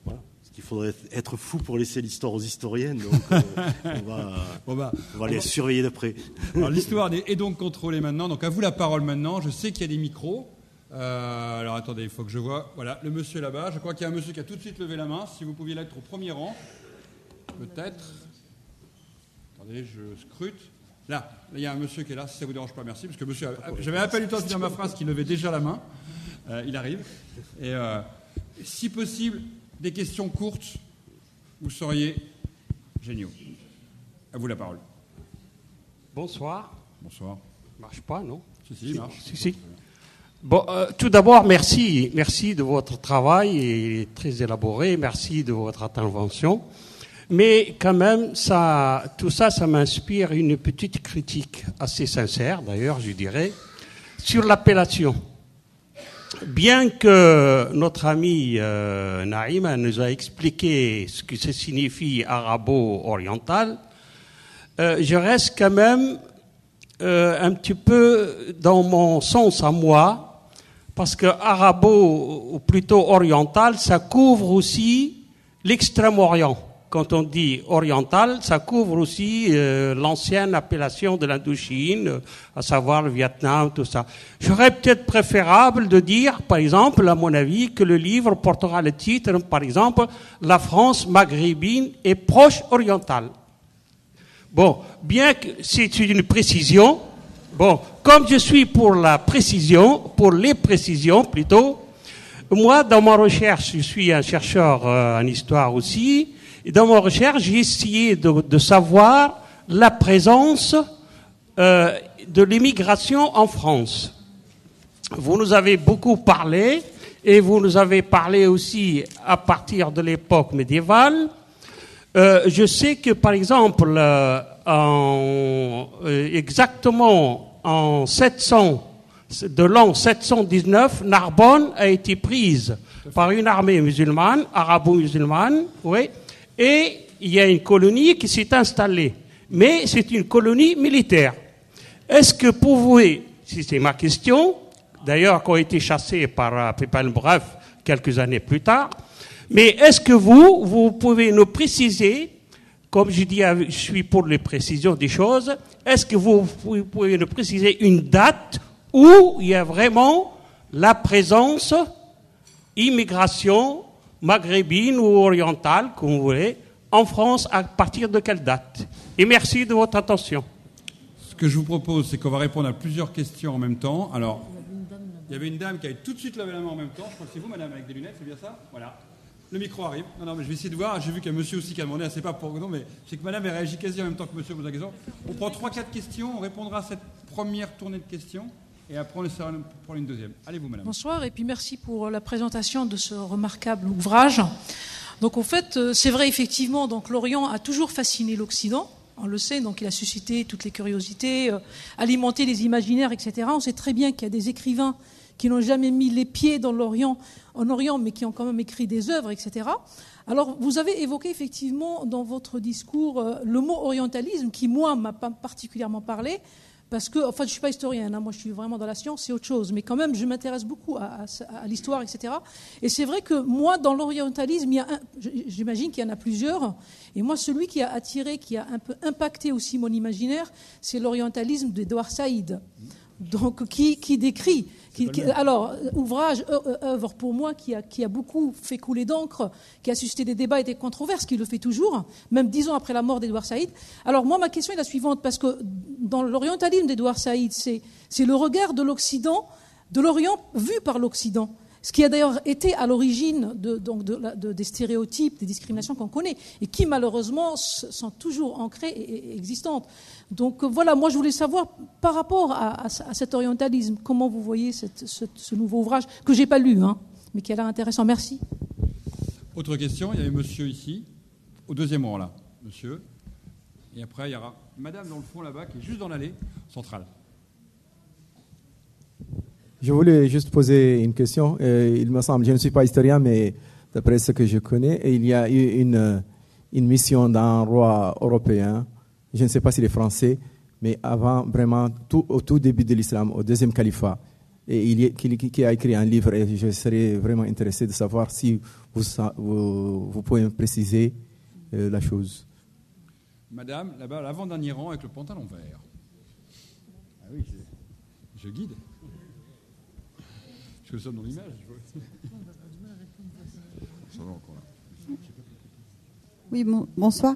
Speaker 6: voilà, il faudrait être fou pour laisser l'histoire aux historiennes, donc on va les surveiller de près.
Speaker 2: Alors l'histoire est donc contrôlée maintenant, donc à vous la parole maintenant. Je sais qu'il y a des micros. Alors attendez, il faut que je vois. Voilà, le monsieur là-bas. Je crois qu'il y a un monsieur qui a tout de suite levé la main. Si vous pouviez l'être au premier rang, peut-être. Attendez, je scrute. Là, il y a un monsieur qui est là. Si ça vous dérange pas, merci, parce que monsieur, j'avais à peine eu le temps de dire ma phrase, qu'il levait déjà la main. Il arrive. Et si possible, des questions courtes. Vous seriez géniaux. À vous la parole.
Speaker 7: Bonsoir.
Speaker 2: Bonsoir.
Speaker 7: Marche pas, non?
Speaker 2: Si, marche.
Speaker 7: Si. Bon, tout d'abord, merci de votre travail, et très élaboré. Merci de votre intervention. Mais quand même, tout ça m'inspire une petite critique assez sincère, d'ailleurs, je dirais, sur l'appellation. Bien que notre ami Naïm nous a expliqué ce que ça signifie arabo-oriental, je reste quand même un petit peu dans mon sens à moi, parce que arabo, ou plutôt oriental, ça couvre aussi l'extrême-orient. Quand on dit oriental, ça couvre aussi l'ancienne appellation de l'Indochine, à savoir le Vietnam, tout ça. J'aurais peut-être préférable de dire, par exemple, à mon avis, que le livre portera le titre, par exemple, La France maghrébine et proche orientale. Bon, bien que c'est une précision, bon, comme je suis pour la précision, pour les précisions plutôt, moi, dans ma recherche, je suis un chercheur en histoire aussi, et dans ma recherche, j'ai essayé de savoir la présence de l'immigration en France. Vous nous avez beaucoup parlé, et vous nous avez parlé aussi à partir de l'époque médiévale. Je sais que, par exemple, exactement en 700, de l'an 719, Narbonne a été prise par une armée musulmane, arabo-musulmane, oui, et il y a une colonie qui s'est installée. Mais c'est une colonie militaire. Est-ce que pour vous, si c'est ma question, d'ailleurs, qui a été chassée par Pépin le Bref quelques années plus tard, mais est-ce que vous pouvez nous préciser, comme je dis, je suis pour les précisions des choses, est-ce que vous pouvez nous préciser une date où il y a vraiment la présence, immigration maghrébine ou orientale, comme vous voulez, en France, à partir de quelle date? Et merci de votre attention.
Speaker 2: Ce que je vous propose, c'est qu'on va répondre à plusieurs questions en même temps. Alors, il y avait une dame qui avait tout de suite levé la main en même temps. Je crois que c'est vous, madame, avec des lunettes, c'est bien ça? Voilà. Le micro arrive. Non, mais je vais essayer de voir. J'ai vu qu'il y a monsieur aussi qui a demandé. C'est pas pour non, mais c'est que madame elle réagit quasi en même temps que monsieur pose la question. On prend 3-4 questions. On répondra à cette première tournée de questions. Et après, on essaiera de prendre une deuxième. Allez-vous, madame.
Speaker 8: Bonsoir, et puis merci pour la présentation de ce remarquable ouvrage. Donc, en fait, c'est vrai, effectivement, donc l'Orient a toujours fasciné l'Occident. On le sait, donc il a suscité toutes les curiosités, alimenté les imaginaires, etc. On sait très bien qu'il y a des écrivains qui n'ont jamais mis les pieds dans en Orient, mais qui ont quand même écrit des œuvres, etc. Alors, vous avez évoqué effectivement dans votre discours le mot orientalisme, qui, moi, m'a pas particulièrement parlé. Parce que, enfin, je ne suis pas historienne, hein, moi je suis vraiment dans la science, c'est autre chose. Mais quand même, je m'intéresse beaucoup à l'histoire, etc. Et c'est vrai que moi, dans l'orientalisme, j'imagine qu'il y en a plusieurs. Et moi, celui qui a attiré, qui a un peu impacté aussi mon imaginaire, c'est l'orientalisme d'Edouard Saïd. Donc, qui décrit... alors, ouvrage, œuvre pour moi qui a beaucoup fait couler d'encre, qui a suscité des débats et des controverses, qui le fait toujours, même 10 ans après la mort d'Edouard Saïd. Alors moi, ma question est la suivante, parce que dans l'orientalisme d'Edouard Saïd, c'est le regard de l'Occident, de l'Orient vu par l'Occident. Ce qui a d'ailleurs été à l'origine des stéréotypes, des discriminations qu'on connaît, et qui malheureusement sont toujours ancrées et existantes. Donc voilà, moi je voulais savoir, par rapport à cet orientalisme, comment vous voyez ce nouveau ouvrage, que je n'ai pas lu, hein, mais qui a l'air intéressant. Merci.
Speaker 2: Autre question, il y avait monsieur ici, au deuxième rang là, monsieur. Et après, il y aura madame dans le fond là-bas, qui est juste dans l'allée centrale.
Speaker 9: Je voulais juste poser une question. Il me semble, je ne suis pas historien, mais d'après ce que je connais, il y a eu une mission d'un roi européen, je ne sais pas s'il est français, mais avant vraiment, au tout début de l'islam, au deuxième califat, et qui a écrit un livre, et je serais vraiment intéressé de savoir si vous pouvez me préciser la chose.
Speaker 2: Madame, là-bas, à l'avant-dernier rang avec le pantalon vert. Ah oui, je guide. Je que ça dans l'image.
Speaker 10: Oui, bonsoir.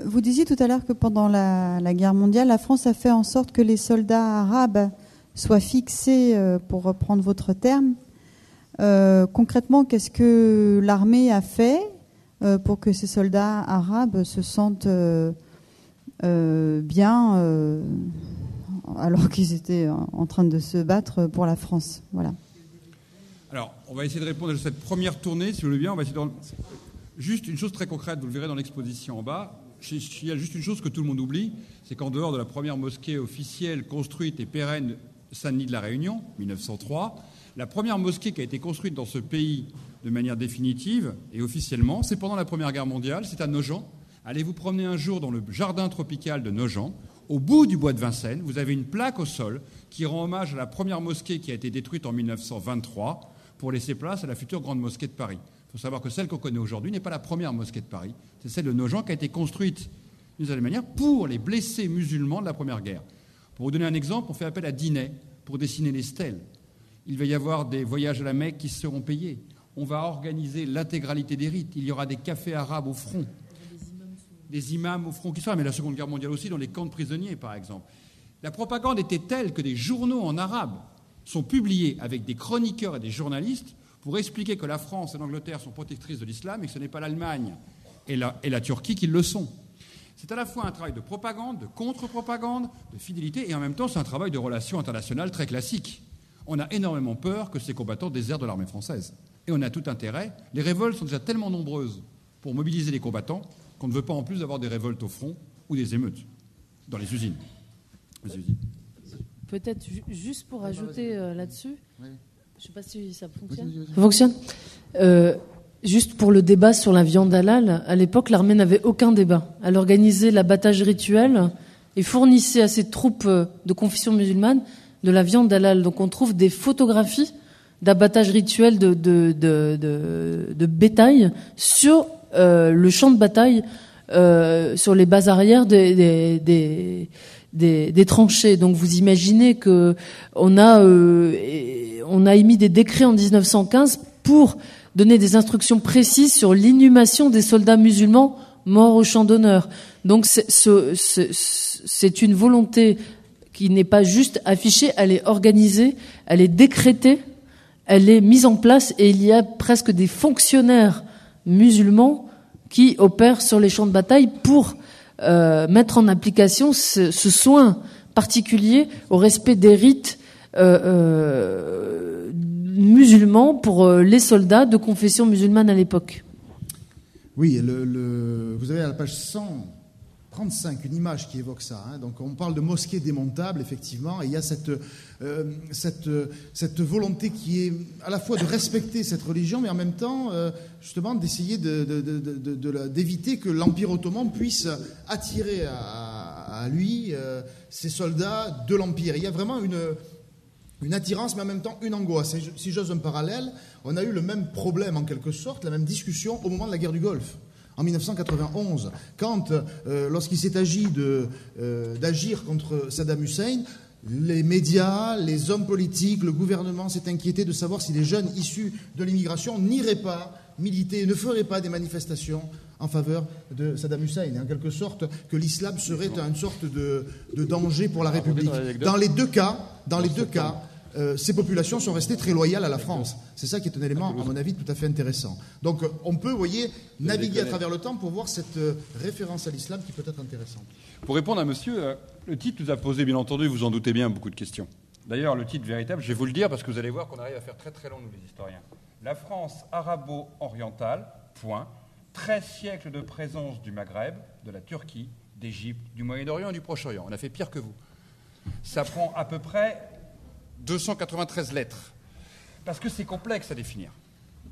Speaker 10: Vous disiez tout à l'heure que pendant la guerre mondiale, la France a fait en sorte que les soldats arabes soient fixés, pour reprendre votre terme. Concrètement, qu'est-ce que l'armée a fait pour que ces soldats arabes se sentent bien alors qu'ils étaient en train de se battre pour la France? Voilà.
Speaker 2: Alors, on va essayer de répondre à cette première tournée, si vous voulez bien. On va essayer de... Juste une chose très concrète, vous le verrez dans l'exposition en bas. Il y a juste une chose que tout le monde oublie, c'est qu'en dehors de la première mosquée officielle, construite et pérenne, Saint-Denis de la Réunion, 1903, la première mosquée qui a été construite dans ce pays de manière définitive et officiellement, c'est pendant la Première Guerre mondiale, c'est à Nogent. Allez vous promener un jour dans le jardin tropical de Nogent. Au bout du bois de Vincennes, vous avez une plaque au sol qui rend hommage à la première mosquée qui a été détruite en 1923 pour laisser place à la future grande mosquée de Paris. Il faut savoir que celle qu'on connaît aujourd'hui n'est pas la première mosquée de Paris. C'est celle de Nogent qui a été construite d'une certaine manière pour les blessés musulmans de la Première Guerre. Pour vous donner un exemple, on fait appel à Dinet pour dessiner les stèles. Il va y avoir des voyages à la Mecque qui seront payés. On va organiser l'intégralité des rites. Il y aura des cafés arabes au front. Des imams au front qui sont là, mais la Seconde Guerre mondiale aussi, dans les camps de prisonniers, par exemple. La propagande était telle que des journaux en arabe sont publiés avec des chroniqueurs et des journalistes pour expliquer que la France et l'Angleterre sont protectrices de l'islam et que ce n'est pas l'Allemagne et la Turquie qui le sont. C'est à la fois un travail de propagande, de contre-propagande, de fidélité, et en même temps, c'est un travail de relations internationales très classique. On a énormément peur que ces combattants désertent de l'armée française. Et on a tout intérêt. Les révoltes sont déjà tellement nombreuses pour mobiliser les combattants qu'on ne veut pas en plus avoir des révoltes au front ou des émeutes dans les usines.
Speaker 3: Peut-être juste pour ajouter là-dessus,
Speaker 4: oui.
Speaker 3: Je ne sais pas si ça fonctionne.
Speaker 4: Vas-y.
Speaker 3: Ça fonctionne. Juste pour le débat sur la viande halal, à l'époque, l'armée n'avait aucun débat. Elle organisait l'abattage rituel et fournissait à ses troupes de confession musulmane de la viande halal. Donc on trouve des photographies d'abattage rituel de bétail sur le champ de bataille, sur les bases arrières des tranchées. Donc vous imaginez que on a émis des décrets en 1915 pour donner des instructions précises sur l'inhumation des soldats musulmans morts au champ d'honneur. Donc c'est une volonté qui n'est pas juste affichée, elle est organisée, elle est décrétée, elle est mise en place, et il y a presque des fonctionnaires musulmans qui opèrent sur les champs de bataille pour mettre en application ce soin particulier au respect des rites musulmans pour les soldats de confession musulmane à l'époque.
Speaker 4: Oui, vous avez à la page 135 une image qui évoque ça. Donc on parle de mosquée démontable, effectivement, et il y a cette volonté qui est à la fois de respecter cette religion, mais en même temps, justement, d'essayer d'éviter que l'Empire ottoman puisse attirer à lui ces soldats de l'Empire. Il y a vraiment une attirance, mais en même temps une angoisse. Et si j'ose un parallèle, on a eu le même problème, en quelque sorte, la même discussion au moment de la guerre du Golfe, en 1991, quand, lorsqu'il s'est agi d'agir contre Saddam Hussein, les médias, les hommes politiques, le gouvernement s'est inquiété de savoir si les jeunes issus de l'immigration n'iraient pas militer, ne feraient pas des manifestations en faveur de Saddam Hussein, et en quelque sorte que l'islam serait une sorte de danger pour la République. Dans les deux cas, ces populations sont restées très loyales à la France. C'est ça qui est un élément, à mon avis, tout à fait intéressant. Donc on peut, vous voyez, naviguer à travers le temps pour voir cette référence à l'islam qui peut être intéressante.
Speaker 2: Pour répondre à monsieur, le titre nous a posé, bien entendu, vous en doutez bien, beaucoup de questions. D'ailleurs, le titre véritable, je vais vous le dire parce que vous allez voir qu'on arrive à faire très très long, nous les historiens. La France arabo-orientale, point, 13 siècles de présence du Maghreb, de la Turquie, d'Égypte, du Moyen-Orient et du Proche-Orient. On a fait pire que vous. Ça prend à peu près 293 lettres, parce que c'est complexe à définir.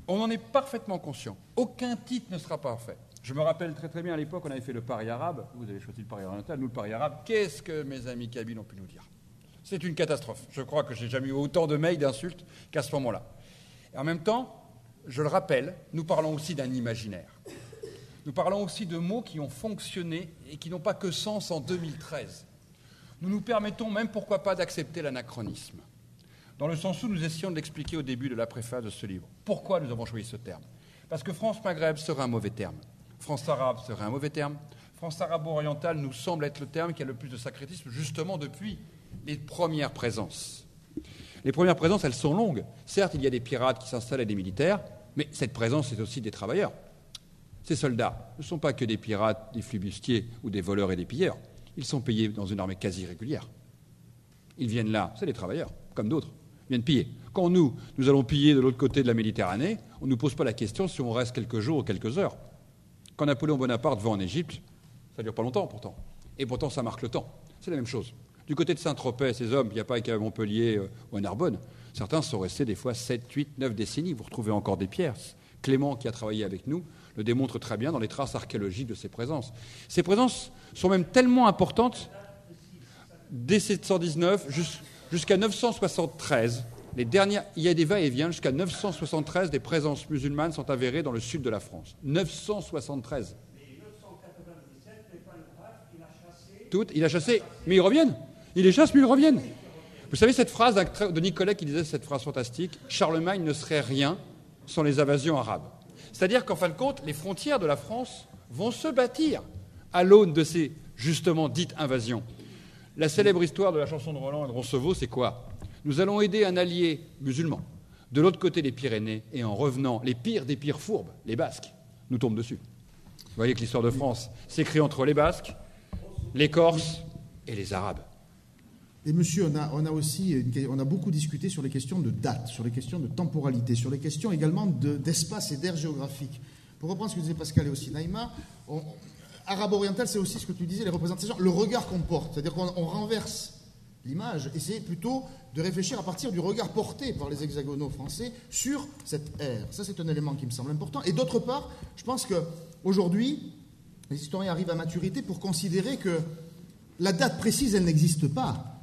Speaker 2: On en est parfaitement conscient. Aucun titre ne sera parfait. Je me rappelle très très bien, à l'époque, on avait fait le Paris arabe. Vous avez choisi le Paris oriental, nous le Paris arabe. Qu'est-ce que mes amis kabyles ont pu nous dire? C'est une catastrophe. Je crois que j'ai jamais eu autant de mails, d'insultes qu'à ce moment-là. Et en même temps, je le rappelle, nous parlons aussi d'un imaginaire. Nous parlons aussi de mots qui ont fonctionné et qui n'ont pas que sens en 2013. Nous nous permettons même, pourquoi pas, d'accepter l'anachronisme, dans le sens où nous essayons de l'expliquer au début de la préface de ce livre. Pourquoi nous avons choisi ce terme? Parce que France-Maghreb serait un mauvais terme. France-Arabe serait un mauvais terme. France-Arabo-Orientale nous semble être le terme qui a le plus de sacrétisme, justement depuis les premières présences. Les premières présences, elles sont longues. Certes, il y a des pirates qui s'installent et des militaires, mais cette présence, c'est aussi des travailleurs. Ces soldats ne sont pas que des pirates, des flibustiers ou des voleurs et des pilleurs. Ils sont payés dans une armée quasi régulière. Ils viennent là, c'est des travailleurs, comme d'autres. Ils viennent piller. Quand nous allons piller de l'autre côté de la Méditerranée, on ne nous pose pas la question si on reste quelques jours ou quelques heures. Quand Napoléon Bonaparte va en Égypte, ça ne dure pas longtemps pourtant. Et pourtant, ça marque le temps. C'est la même chose. Du côté de Saint-Tropez, ces hommes, il n'y a pas qu'à Montpellier ou à Narbonne. Certains sont restés des fois 7, 8, 9 décennies. Vous retrouvez encore des pierres. Clément, qui a travaillé avec nous, le démontre très bien dans les traces archéologiques de ces présences. Ces présences sont même tellement importantes, dès 719 jusqu'à 973, il y a des va-et-vient jusqu'à 973 des présences musulmanes sont avérées dans le sud de la France. 973. Il a chassé, mais ils reviennent. Il les chasse, mais ils reviennent. Vous savez cette phrase de Nicolet qui disait cette phrase fantastique, Charlemagne ne serait rien sans les invasions arabes. C'est-à-dire qu'en fin de compte, les frontières de la France vont se bâtir à l'aune de ces, justement, dites invasions. La célèbre histoire de la chanson de Roland et de Roncevaux, c'est quoi ? Nous allons aider un allié musulman de l'autre côté des Pyrénées, et en revenant, les pires des pires fourbes, les Basques, nous tombent dessus. Vous voyez que l'histoire de France s'écrit entre les Basques, les Corses et les Arabes.
Speaker 4: Et monsieur, on a beaucoup discuté sur les questions de date, sur les questions de temporalité, sur les questions également d'espace et d'aire géographique. Pour reprendre ce que disait Pascal et aussi Naïma, arabe-oriental, c'est aussi ce que tu disais, les représentations, le regard qu'on porte. C'est-à-dire qu'on renverse l'image, et c'est plutôt de réfléchir à partir du regard porté par les hexagonaux français sur cette ère. Ça, c'est un élément qui me semble important. Et d'autre part, je pense qu'aujourd'hui, les historiens arrivent à maturité pour considérer que la date précise, elle n'existe pas.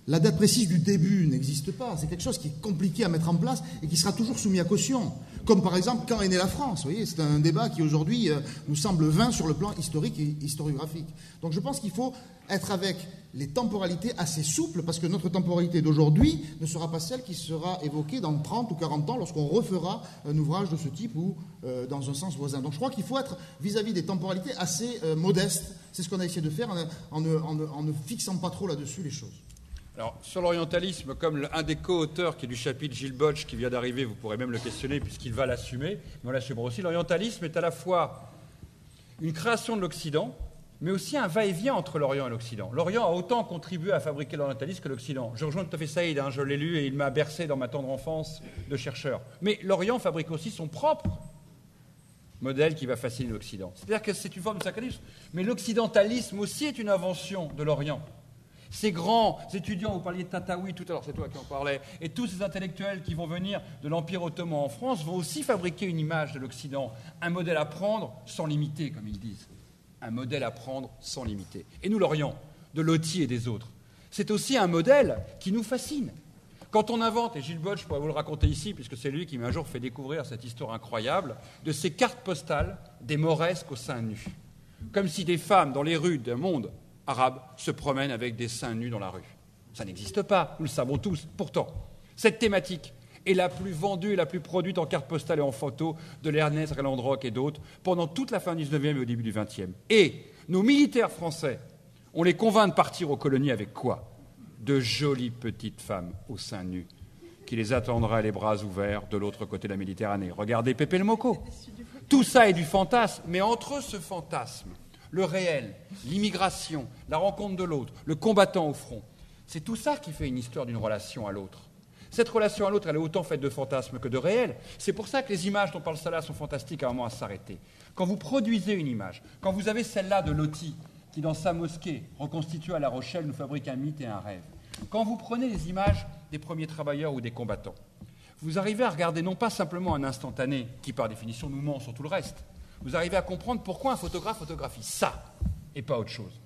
Speaker 4: La date précise du début n'existe pas. C'est quelque chose qui est compliqué à mettre en place et qui sera toujours soumis à caution. Comme par exemple, quand est née la France. Vous voyez, c'est un débat qui aujourd'hui nous semble vain sur le plan historique et historiographique. Donc je pense qu'il faut être avec les temporalités assez souples, parce que notre temporalité d'aujourd'hui ne sera pas celle qui sera évoquée dans 30 ou 40 ans lorsqu'on refera un ouvrage de ce type ou dans un sens voisin. Donc je crois qu'il faut être vis-à-vis des temporalités assez modestes. C'est ce qu'on a essayé de faire en ne fixant pas trop là-dessus les choses.
Speaker 2: Alors, sur l'orientalisme, comme un des co-auteurs qui est du chapitre, Gilles Botch, qui vient d'arriver, vous pourrez même le questionner puisqu'il va l'assumer, mais on l'assumera aussi, l'orientalisme est à la fois une création de l'Occident, mais aussi un va-et-vient entre l'Orient et l'Occident. L'Orient a autant contribué à fabriquer l'orientalisme que l'Occident. Je rejoins tout à fait Saïd, je l'ai lu et il m'a bercé dans ma tendre enfance de chercheur. Mais l'Orient fabrique aussi son propre modèle qui va fasciner l'Occident. C'est-à-dire que c'est une forme de sacralisme, mais l'occidentalisme aussi est une invention de l'Orient. Ces grands étudiants, vous parliez de Tataoui tout à l'heure, c'est toi qui en parlais, et tous ces intellectuels qui vont venir de l'Empire ottoman en France vont aussi fabriquer une image de l'Occident, un modèle à prendre sans limiter, comme ils disent. Un modèle à prendre sans limiter. Et nous, l'Orient, de Loti et des autres, c'est aussi un modèle qui nous fascine. Quand on invente, et Gilles Botch, je pourrais vous le raconter ici, puisque c'est lui qui m'a un jour fait découvrir cette histoire incroyable, de ces cartes postales des Mauresques aux seins nus. Comme si des femmes dans les rues d'un monde arabe se promènent avec des seins nus dans la rue. Ça n'existe pas, nous le savons tous. Pourtant, cette thématique est la plus vendue et la plus produite en cartes postales et en photos de l'Ernest Relandrock et d'autres pendant toute la fin du 19e et au début du 20e. Et nos militaires français, on les convainc de partir aux colonies avec quoi ? De jolies petites femmes aux seins nus qui les attendraient les bras ouverts de l'autre côté de la Méditerranée. Regardez Pépé le Moko. Tout ça est du fantasme, mais entre ce fantasme, le réel, l'immigration, la rencontre de l'autre, le combattant au front, c'est tout ça qui fait une histoire d'une relation à l'autre. Cette relation à l'autre, elle est autant faite de fantasmes que de réel. C'est pour ça que les images dont parle Salah sont fantastiques à un moment à s'arrêter. Quand vous produisez une image, quand vous avez celle-là de Loti, qui dans sa mosquée, reconstituée à La Rochelle, nous fabrique un mythe et un rêve, quand vous prenez les images des premiers travailleurs ou des combattants, vous arrivez à regarder non pas simplement un instantané, qui par définition nous ment sur tout le reste, vous arrivez à comprendre pourquoi un photographe photographie ça et pas autre chose.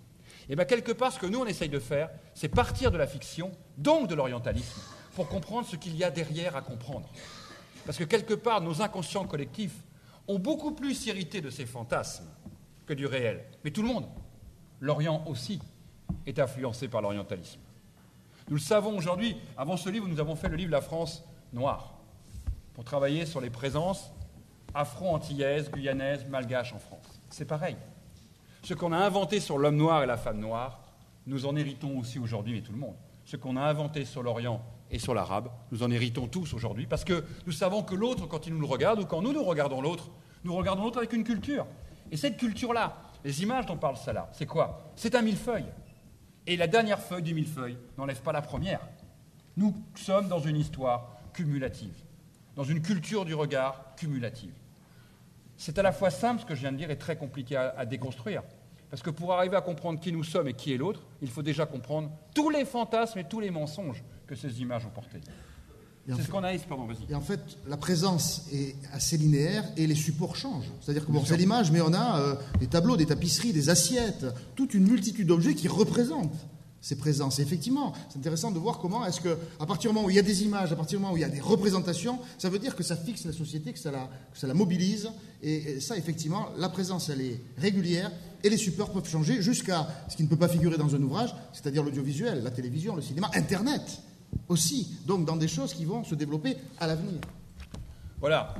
Speaker 2: Et bien quelque part, ce que nous on essaye de faire, c'est partir de la fiction, donc de l'orientalisme, pour comprendre ce qu'il y a derrière à comprendre. Parce que quelque part, nos inconscients collectifs ont beaucoup plus hérité de ces fantasmes que du réel. Mais tout le monde, l'Orient aussi, est influencé par l'orientalisme. Nous le savons aujourd'hui, avant ce livre, nous avons fait le livre La France noire, pour travailler sur les présences afro-antillaises, guyanaises, malgaches en France. C'est pareil. Ce qu'on a inventé sur l'homme noir et la femme noire, nous en héritons aussi aujourd'hui, mais tout le monde. Ce qu'on a inventé sur l'Orient et sur l'arabe, nous en héritons tous aujourd'hui, parce que nous savons que l'autre, quand il nous le regarde, ou quand nous regardons l'autre avec une culture. Et cette culture-là, les images dont parle Salah, c'est quoi ? C'est un millefeuille. Et la dernière feuille du millefeuille n'enlève pas la première. Nous sommes dans une histoire cumulative, dans une culture du regard cumulative. C'est à la fois simple, ce que je viens de dire, et très compliqué à déconstruire. Parce que pour arriver à comprendre qui nous sommes et qui est l'autre, il faut déjà comprendre tous les fantasmes et tous les mensonges que ces images ont portés. C'est ce qu'on a... Pardon, vas-y.
Speaker 4: Et en fait, la présence est assez linéaire et les supports changent. C'est-à-dire que bon, c'est l'image, mais on a des tableaux, des tapisseries, des assiettes, toute une multitude d'objets qui représentent ces présences. Et effectivement, c'est intéressant de voir comment est-ce que, à partir du moment où il y a des images, à partir du moment où il y a des représentations, ça veut dire que ça fixe la société, que ça la mobilise. Et ça, effectivement, la présence, elle est régulière et les supports peuvent changer jusqu'à ce qui ne peut pas figurer dans un ouvrage, c'est-à-dire l'audiovisuel, la télévision, le cinéma, Internet aussi. Donc, dans des choses qui vont se développer à l'avenir.
Speaker 2: Voilà.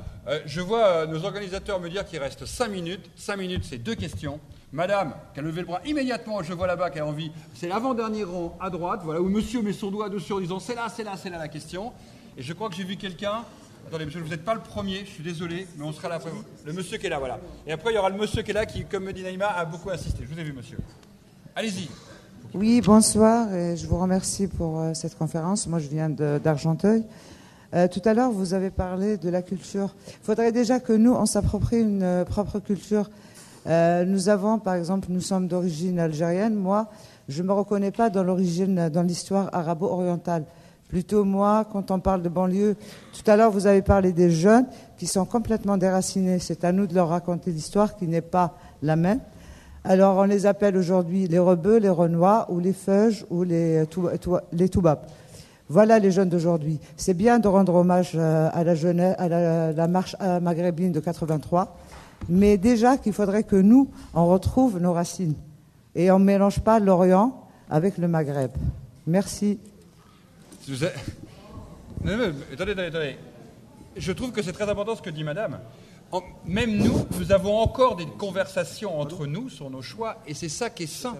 Speaker 2: Je vois nos organisateurs me dire qu'il reste 5 minutes. 5 minutes, c'est 2 questions. Madame, qui a levé le bras immédiatement, je vois là-bas, qui a envie, c'est l'avant-dernier rang à droite, voilà, où monsieur met son doigt dessus en disant c'est là la question. Et je crois que j'ai vu quelqu'un. Attendez, monsieur, vous n'êtes pas le premier, je suis désolé, mais on sera là après. Le monsieur qui est là, voilà. Et après, il y aura le monsieur qui est là, qui, comme me dit Naïma, a beaucoup insisté. Je vous ai vu, monsieur. Allez-y.
Speaker 11: Oui, bonsoir, et je vous remercie pour cette conférence. Moi, je viens d'Argenteuil. Tout à l'heure, vous avez parlé de la culture. Il faudrait déjà que nous, on s'approprie une propre culture. Nous avons, par exemple, nous sommes d'origine algérienne. Moi, je ne me reconnais pas dans l'origine, dans l'histoire arabo-orientale. Plutôt, moi, quand on parle de banlieue, tout à l'heure, vous avez parlé des jeunes qui sont complètement déracinés. C'est à nous de leur raconter l'histoire qui n'est pas la même. Alors, on les appelle aujourd'hui les rebeux, les renois, ou les feuges, ou les toubabs. Voilà les jeunes d'aujourd'hui. C'est bien de rendre hommage à la jeunesse, à la marche maghrébine de 83. Mais déjà qu'il faudrait que nous, on retrouve nos racines. Et on ne mélange pas l'Orient avec le Maghreb. Merci.
Speaker 2: Attendez. Je trouve que c'est très important ce que dit madame. Même nous avons encore des conversations entre nous sur nos choix, et c'est ça qui est sain.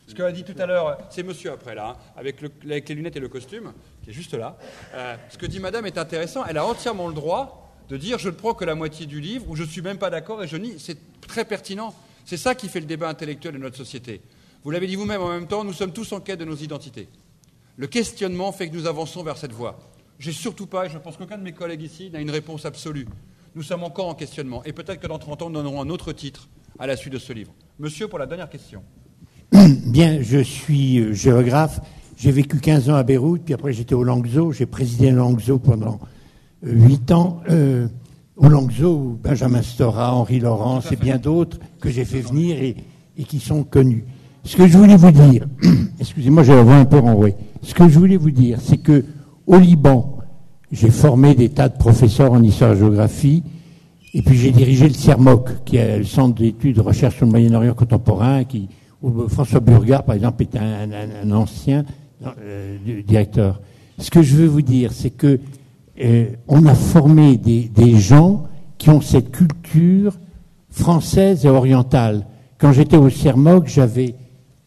Speaker 2: Ce qu'elle a dit tout à l'heure, c'est monsieur après là, avec les lunettes et le costume, qui est juste là. Ce que dit madame est intéressant, elle a entièrement le droit de dire je ne prends que la moitié du livre, ou je ne suis même pas d'accord et je nie. C'est très pertinent. C'est ça qui fait le débat intellectuel de notre société. Vous l'avez dit vous-même, en même temps, nous sommes tous en quête de nos identités. Le questionnement fait que nous avançons vers cette voie. J'ai surtout pas, et je pense qu'aucun de mes collègues ici n'a une réponse absolue. Nous sommes encore en questionnement. Et peut-être que dans 30 ans, nous donnerons un autre titre à la suite de ce livre. Monsieur, pour la dernière question.
Speaker 12: Bien, je suis géographe. J'ai vécu 15 ans à Beyrouth, puis après j'étais au Langzo. J'ai présidé le Langzo pendant 8 ans. Au Langzo, Benjamin Stora, Henri Laurence et bien d'autres que j'ai fait venir et qui sont connus. Ce que je voulais vous dire, excusez-moi, j'ai la voix un peu renrouée. Ce que je voulais vous dire, c'est que au Liban, j'ai formé des tas de professeurs en histoire-géographie, et puis j'ai dirigé le CERMOC, qui est le Centre d'études de recherche sur le Moyen-Orient contemporain, où François Burgard, par exemple, est un ancien directeur. Ce que je veux vous dire, c'est que on a formé des gens qui ont cette culture française et orientale. Quand j'étais au CERMOC, j'avais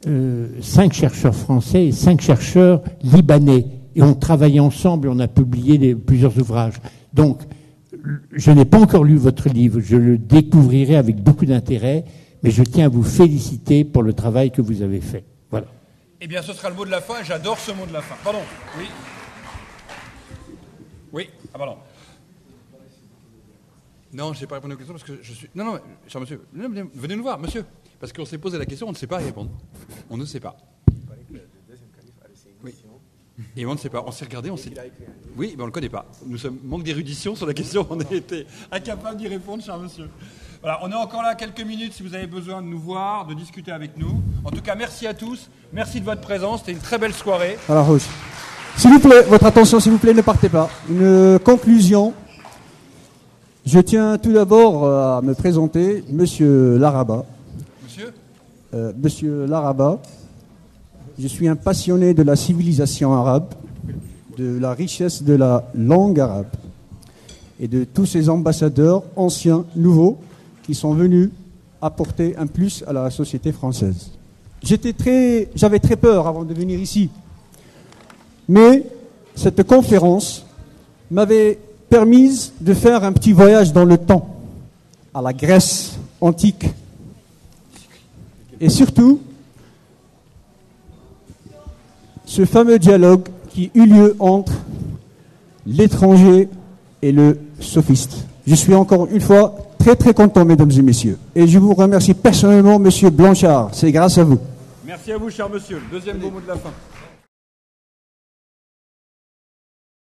Speaker 12: 5 chercheurs français et 5 chercheurs libanais. Et on travaillait ensemble et on a publié plusieurs ouvrages. Donc, je n'ai pas encore lu votre livre, je le découvrirai avec beaucoup d'intérêt, mais je tiens à vous féliciter pour le travail que vous avez fait. Voilà.
Speaker 2: Eh bien, ce sera le mot de la fin, et j'adore ce mot de la fin. Pardon, oui. Oui, ah pardon. Non, je n'ai pas répondu aux questions parce que je suis... Non, cher monsieur, venez nous voir, monsieur. Parce qu'on s'est posé la question, on ne sait pas y répondre. On ne sait pas. Oui. Et on ne sait pas. On s'est regardé, on s'est dit... Oui, mais on ne le connaît pas. Nous sommes manque d'érudition sur la question, on a été incapables d'y répondre, cher monsieur. Voilà, on est encore là quelques minutes si vous avez besoin de nous voir, de discuter avec nous. En tout cas, merci à tous. Merci de votre présence. C'était une très belle soirée.
Speaker 13: Alors, Rouge. S'il vous plaît, votre attention, s'il vous plaît, ne partez pas. Une conclusion. Je tiens tout d'abord à me présenter, Monsieur Laraba. Monsieur Laraba. Je suis un passionné de la civilisation arabe, de la richesse de la langue arabe et de tous ces ambassadeurs anciens, nouveaux, qui sont venus apporter un plus à la société française. J'avais très peur avant de venir ici. Mais cette conférence m'avait permis de faire un petit voyage dans le temps, à la Grèce antique. Et surtout, ce fameux dialogue qui eut lieu entre l'étranger et le sophiste. Je suis encore une fois très très content, mesdames et messieurs. Et je vous remercie personnellement, monsieur Blanchard. C'est grâce à vous.
Speaker 2: Merci à vous, cher monsieur. Le deuxième beau mot de la fin.